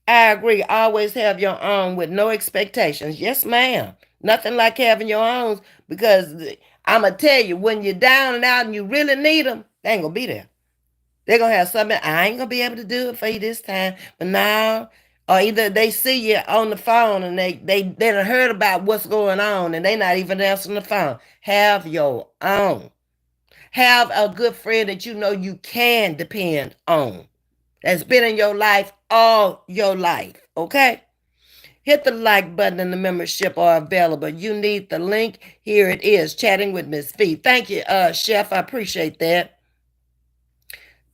I agree. Always have your own with no expectations. Yes, ma'am. Nothing like having your own because I'm going to tell you, when you're down and out and you really need them, they ain't going to be there. They're going to have something. I ain't going to be able to do it for you this time. But now, or either they see you on the phone and they done heard about what's going on and they not even answering the phone. Have your own. Have a good friend that you know you can depend on. That's been in your life all your life. Okay? Hit the like button and the membership are available. You need the link. Here it is. Chatting with Ms.V. Thank you, Chef. I appreciate that.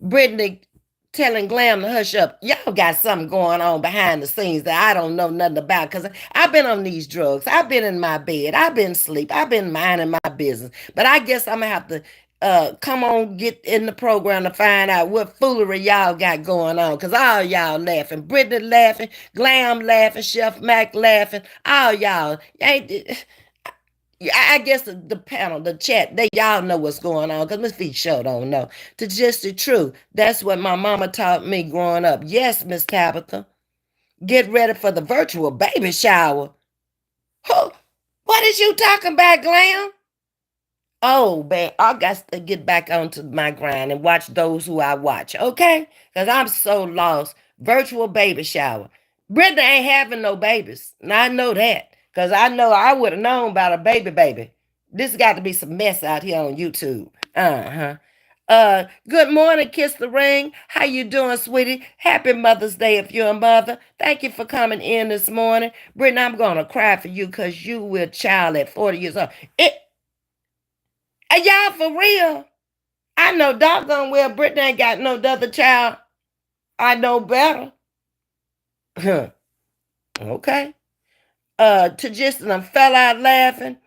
Brittany telling Glam to hush up. Y'all got something going on behind the scenes that I don't know nothing about because I've been on these drugs. I've been in my bed. I've been asleep. I've been minding my business. But I guess I'm going to have to come on, get in the program to find out what foolery y'all got going on. Because all y'all laughing. Brittany laughing. Glam laughing. Chef Mac laughing. All y'all. Ain't I guess the panel, the chat, they y'all know what's going on because Ms.V show don't know. To just the truth. That's what my mama taught me growing up. Yes, Miss Tabitha. Get ready for the virtual baby shower. Who? What is you talking about, Glam? Oh, man, I got to get back onto my grind and watch those who I watch, okay? Because I'm so lost. Virtual baby shower. Brittany ain't having no babies. And I know that. Because I know I would have known about a baby. This got to be some mess out here on YouTube. Uh-huh. Good morning, Kiss the Ring. How you doing, sweetie? Happy Mother's Day if you're a mother. Thank you for coming in this morning. Brittany, I'm going to cry for you because you were a child at 40 years old. Are y'all for real? I know doggone well Brittany ain't got no other child. I know better. Okay. To just and I fell out laughing.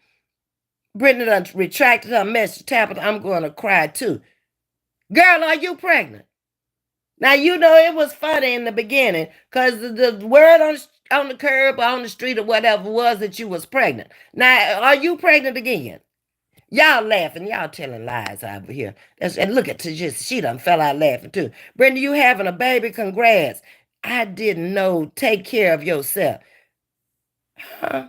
Brittany done retracted her message. Tabitha, I'm going to cry too. Girl, are you pregnant? Now, you know it was funny in the beginning because the word on the curb or on the street or whatever was that you was pregnant. Now, are you pregnant again? Y'all laughing, y'all telling lies over here. And look at just she done fell out laughing too. Brenda, you having a baby? Congrats. I didn't know. Take care of yourself. Huh?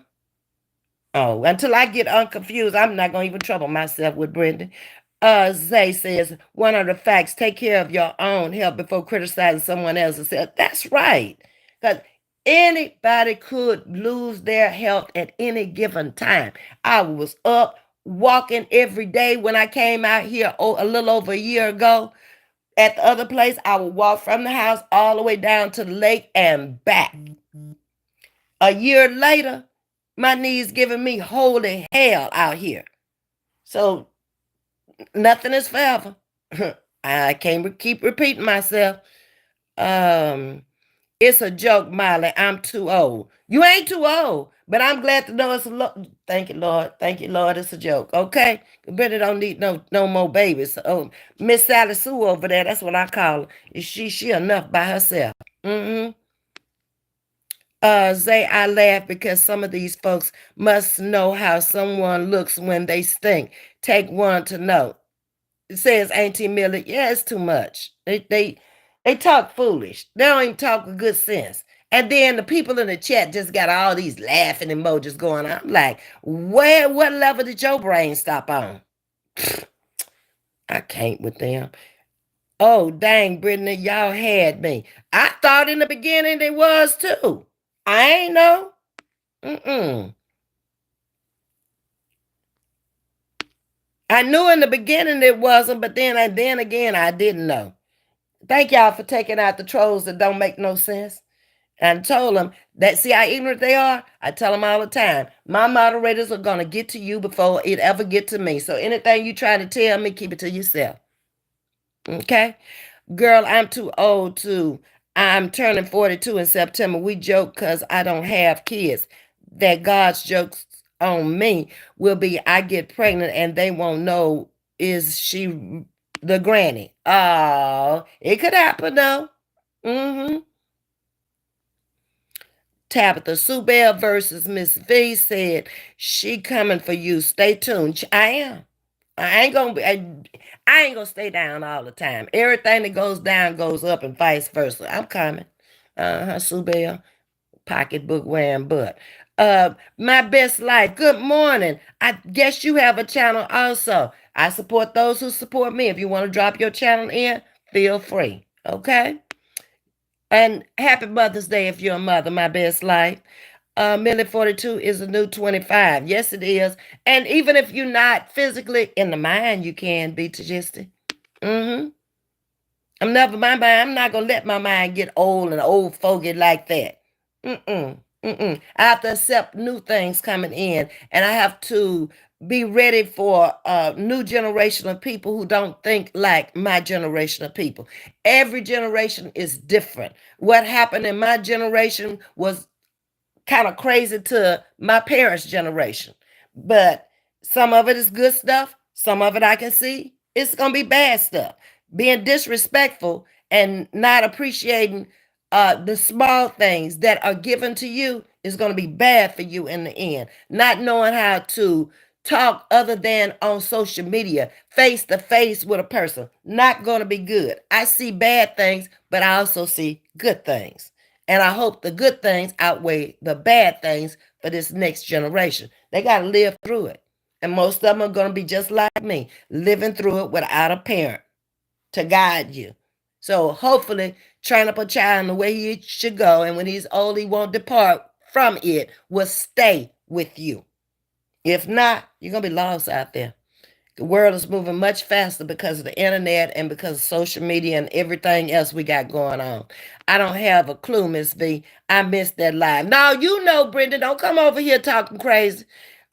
Oh, until I get unconfused, I'm not gonna even trouble myself with Brenda. Zay says, one of the facts, take care of your own health before criticizing someone else's health. That's right. Because anybody could lose their health at any given time. I was up walking every day when I came out here a little over a year ago. At the other place, I would walk from the house all the way down to the lake and back. A year later, my knees giving me holy hell out here. So nothing is forever. I can't keep repeating myself. Um, it's a joke, Molly. I'm too old. You ain't too old, but I'm glad to know it's thank you, Lord. Thank you, Lord. It's a joke. Okay, Brittany don't need no more babies. Oh, Miss Sally Sue over there. That's what I call her. She enough by herself. Mm-hmm. Zay, I laugh because some of these folks must know how someone looks when they stink. Take one to know. It says Auntie Millie, yeah, it's too much. They talk foolish. They don't even talk with good sense. And then the people in the chat just got all these laughing emojis going on. I'm like, what level did your brain stop on? I can't with them. Oh, dang, Brittany, y'all had me. I thought in the beginning it was too. I ain't know. Mm-mm. I knew in the beginning it wasn't, but then again, I didn't know. Thank y'all for taking out the trolls that don't make no sense. And I told them that, see how ignorant they are? I tell them all the time. My moderators are going to get to you before it ever get to me. So anything you try to tell me, keep it to yourself. Okay? Girl, I'm too old to. I'm turning 42 in September. We joke because I don't have kids. That God's jokes on me will be I get pregnant and they won't know is she the granny. Oh, it could happen though. Mm-hmm. Tabitha Sue Bell versus Ms.V said she coming for you. Stay tuned. I am. I ain't gonna be. I ain't gonna stay down all the time. Everything that goes down goes up, and vice versa. I'm coming. Sue Bell, pocketbook wearing butt. My best life. Good morning. I guess you have a channel also. I support those who support me. If you want to drop your channel in, feel free. Okay. And happy Mother's Day if you're a mother, my best life. Millie 42 is a new 25. Yes, it is. And even if you're not physically in the mind, you can be Tajisti. Mm-hmm. I'm not gonna let my mind get old and old fogey like that. Mm-mm. Mm-mm. I have to accept new things coming in, and I have to be ready for a new generation of people who don't think like my generation of people. Every generation is different. What happened in my generation was kind of crazy to my parents' generation. But some of it is good stuff. Some of it I can see it's gonna be bad stuff. Being disrespectful and not appreciating the small things that are given to you is gonna be bad for you in the end. Not knowing how to talk other than on social media, face to face with a person. Not going to be good. I see bad things, but I also see good things. And I hope the good things outweigh the bad things for this next generation. They got to live through it. And most of them are going to be just like me, living through it without a parent to guide you. So hopefully, train up a child in the way he should go. And when he's old, he won't depart from it, will stay with you. If not, you're going to be lost out there. The world is moving much faster because of the internet and because of social media and everything else we got going on. I don't have a clue, Miss V. I missed that live. Now, you know, Brenda, don't come over here talking crazy.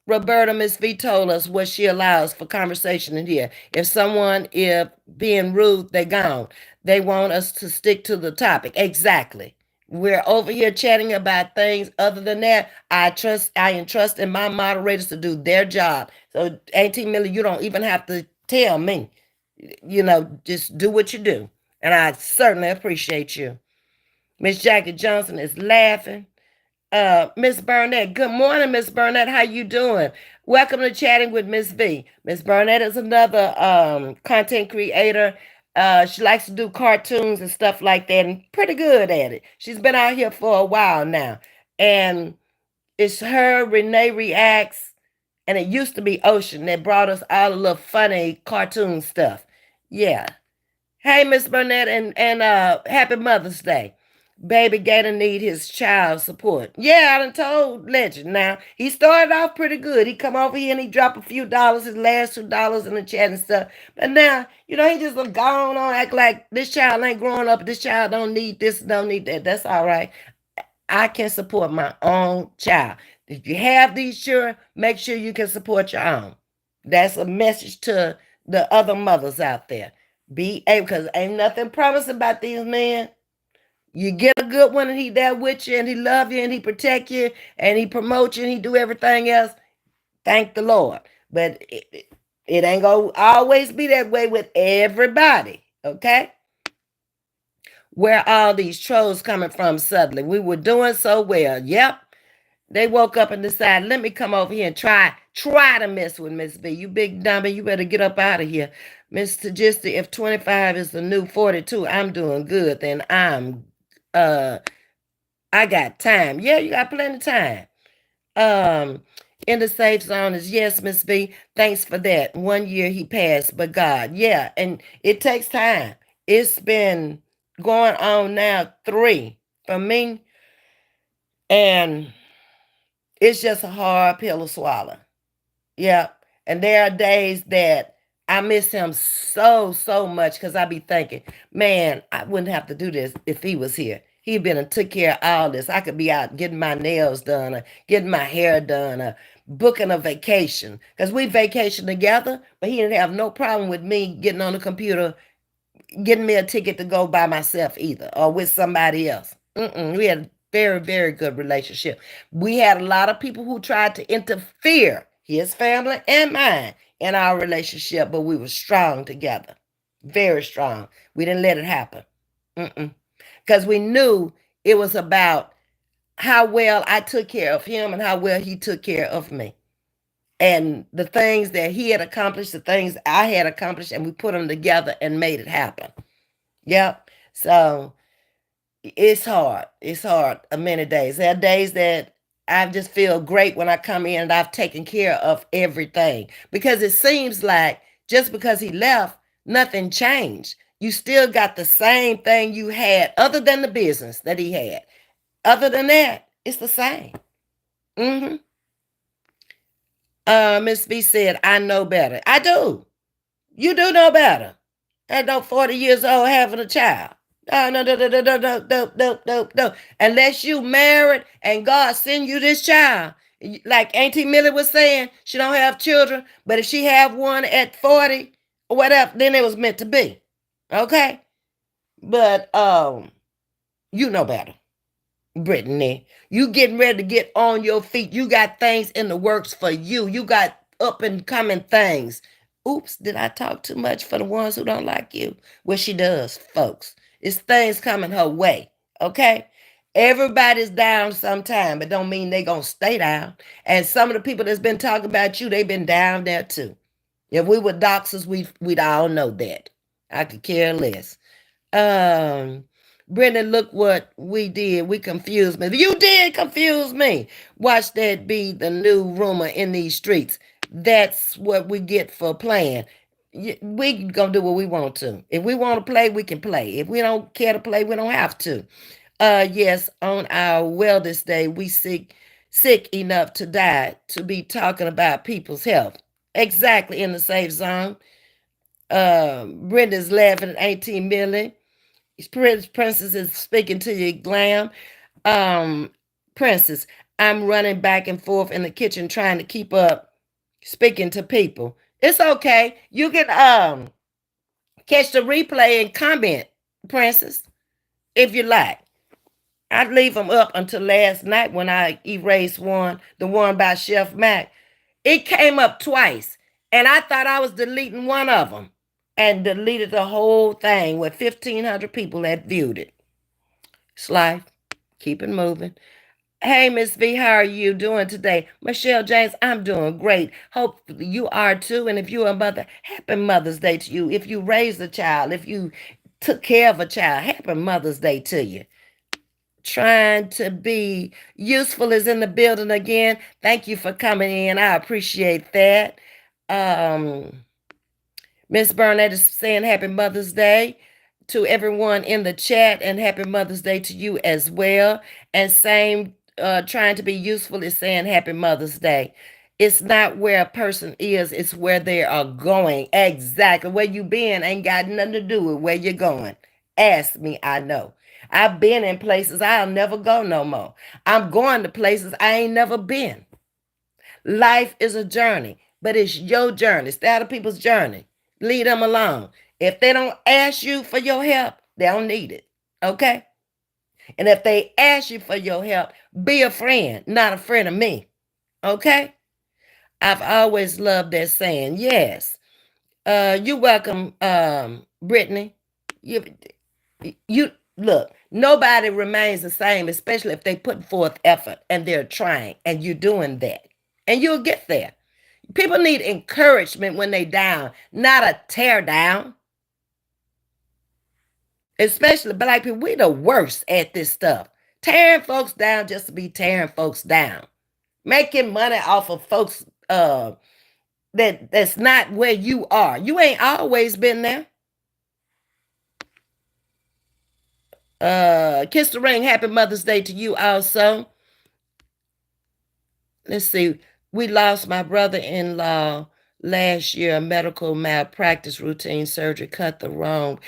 Roberta, Ms.V told us what she allows for conversation in here. If someone is being rude, they gone. They want us to stick to the topic. Exactly. We're over here chatting about things. Other than that, I entrust in my moderators to do their job. So, Auntie Millie, you don't even have to tell me. Just do what you do. And I certainly appreciate you. Miss Jackie Johnson is laughing. Miss Burnett. Good morning, Miss Burnett. How you doing? Welcome to Chatting with Miss V. Miss Burnett is another content creator. She likes to do cartoons and stuff like that, and pretty good at it. She's been out here for a while now, and it's her, Renee Reacts, and it used to be Ocean that brought us all the little funny cartoon stuff. Yeah. Hey, Miss Burnett, and happy Mother's Day. Baby Gator need his child support. Yeah, I done told Legend. Now, he started off pretty good. He come over here and he drop a few dollars, his last $2 in the chat and stuff. But now, he just gone on, act like this child ain't growing up. This child don't need this, don't need that. That's all right. I can support my own child. If you have these children, make sure you can support your own. That's a message to the other mothers out there. Be able, because ain't nothing promised about these men. You get a good one and he there with you and he love you and he protect you and he promote you and he do everything else. Thank the Lord. But it ain't gonna always be that way with everybody. Okay? Where all these trolls coming from suddenly? We were doing so well. Yep. They woke up and decided, let me come over here and try to mess with Miss V. You big dummy, you better get up out of here. Mr. Gisty, if 25 is the new 42, I'm doing good. Then I got time. Yeah, you got plenty of time. In the safe zone is yes, Miss V. Thanks for that. 1 year he passed, but God. Yeah, and it takes time. It's been going on now 3 for me. And it's just a hard pill to swallow. Yeah. And there are days that I miss him so much because I be thinking, man, I wouldn't have to do this if he was here. He'd been and took care of all this. I could be out getting my nails done or getting my hair done or booking a vacation. Because we vacation together, but he didn't have no problem with me getting on the computer, getting me a ticket to go by myself either or with somebody else. We had a very good relationship. We had a lot of people who tried to interfere, his family and mine, in our relationship, but we were strong together. Very strong. We didn't let it happen. Because we knew it was about how well I took care of him and how well he took care of me. And the things that he had accomplished, the things I had accomplished, and we put them together and made it happen. Yep. So it's hard. It's hard many days. There are days that I just feel great when I come in and I've taken care of everything. Because it seems like just because he left, nothing changed. You still got the same thing you had, other than the business that he had. Other than that, it's the same. Ms.V said, I know better. I do. You do know better. I know 40 years old having a child. No. Unless you married and God send you this child. Like Auntie Millie was saying, she don't have children, but if she have one at 40 or whatever, then it was meant to be. Okay? But you know better. Brittany, you getting ready to get on your feet. You got things in the works for you. You got up and coming things. Oops, did I talk too much for the ones who don't like you? Well, she does, folks. It's things coming her way, okay? Everybody's down sometime, but don't mean they gonna stay down. And some of the people that's been talking about you, they've been down there too. If we were doctors, we'd all know that. I could care less. Um, Brenda, look what we did. We confused me. You did confuse me. Watch that be the new rumor in these streets. That's what we get for playing. We gonna do what we want to. If we want to play, we can play. If we don't care to play, we don't have to. Yes, on our wellness day, we sick enough to die to be talking about people's health. Exactly in the safe zone. Brenda's laughing at 18 million. Princess is speaking to you, Glam. Um, Princess, I'm running back and forth in the kitchen trying to keep up speaking to people. It's okay. You can catch the replay and comment, Princess, if you like. I'd leave them up until last night when I erased one, the one by Chef Mac. It came up twice, and I thought I was deleting one of them and deleted the whole thing with 1,500 people that viewed it. It's life. Keep it moving. Hey, Ms.V, how are you doing today? Michelle James, I'm doing great. Hope you are too. And if you're a mother, happy Mother's Day to you. If you raised a child, if you took care of a child, happy Mother's Day to you. Trying to be useful is in the building again. Thank you for coming in. I appreciate that. Um, Miss Burnett is saying happy Mother's Day to everyone in the chat, and happy Mother's Day to you as well. And same, trying to be useful is saying happy Mother's Day. It's not where a person is, it's where they are going. Exactly. Where you been ain't got nothing to do with where you're going. Ask me, I know. I've been in places I'll never go no more. I'm going to places I ain't never been. Life is a journey, but it's your journey. Stay out of people's journey. Leave them alone. If they don't ask you for your help, they don't need it. Okay? And if they ask you for your help, be a friend, not a friend of me. Okay? I've always loved that saying. Yes. You're welcome, Brittany. You you look, nobody remains the same, especially if they put forth effort and they're trying, and you're doing that. And you'll get there. People need encouragement when they down, not a tear down. Especially black people, we the worst at this stuff. Tearing folks down just to be tearing folks down. Making money off of folks that's not where you are. You ain't always been there. Kiss the ring. Happy Mother's Day to you also. Let's see. We lost my brother-in-law last year. A medical malpractice routine surgery cut the wrong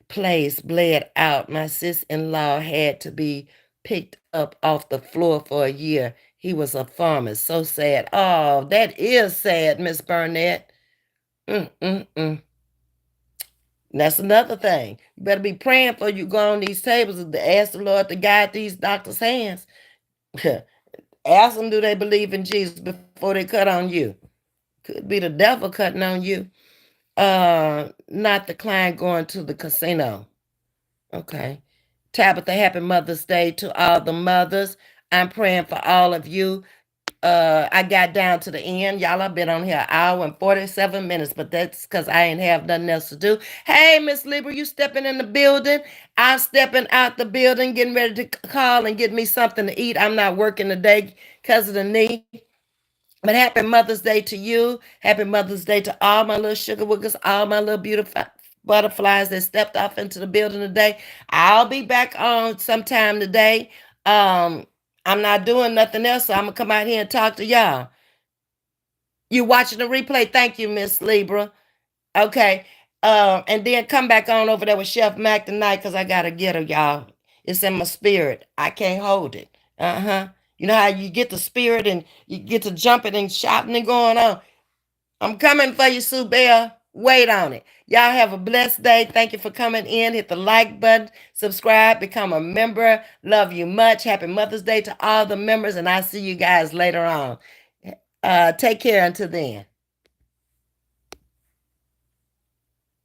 place, bled out. My sis-in-law had to be picked up off the floor for a year. He was a farmer. So sad. Oh, that is sad, Miss Burnett. Mm-mm-mm. That's another thing. You better be praying for you go on these tables to ask the Lord to guide these doctors' hands. Ask them, do they believe in Jesus before they cut on you? Could be the devil cutting on you. Not the client going to the casino. Okay. Tabitha, happy Mother's Day to all the mothers. I'm praying for all of you. I got down to the end. Y'all, I've been on here an hour and 47 minutes, but that's because I ain't have nothing else to do. Hey, Miss Libra, you stepping in the building? I'm stepping out the building, getting ready to call and get me something to eat. I'm not working today because of the knee. But happy Mother's Day to you. Happy Mother's Day to all my little sugar wookers, all my little beautiful butterflies that stepped off into the building today. I'll be back on sometime today. I'm not doing nothing else, so I'm gonna come out here and talk to y'all. You watching the replay? Thank you, Miss Libra. Okay. And then come back on over there with Chef Mac tonight because I gotta get her, y'all. It's in my spirit. I can't hold it. Uh-huh. You know how you get the spirit and you get to jumping and shouting and going on. I'm coming for you, Sue Bell. Wait on it. Y'all have a blessed day. Thank you for coming in. Hit the like button, subscribe, become a member. Love you much. Happy Mother's Day to all the members, and I'll see you guys later on. Take care until then.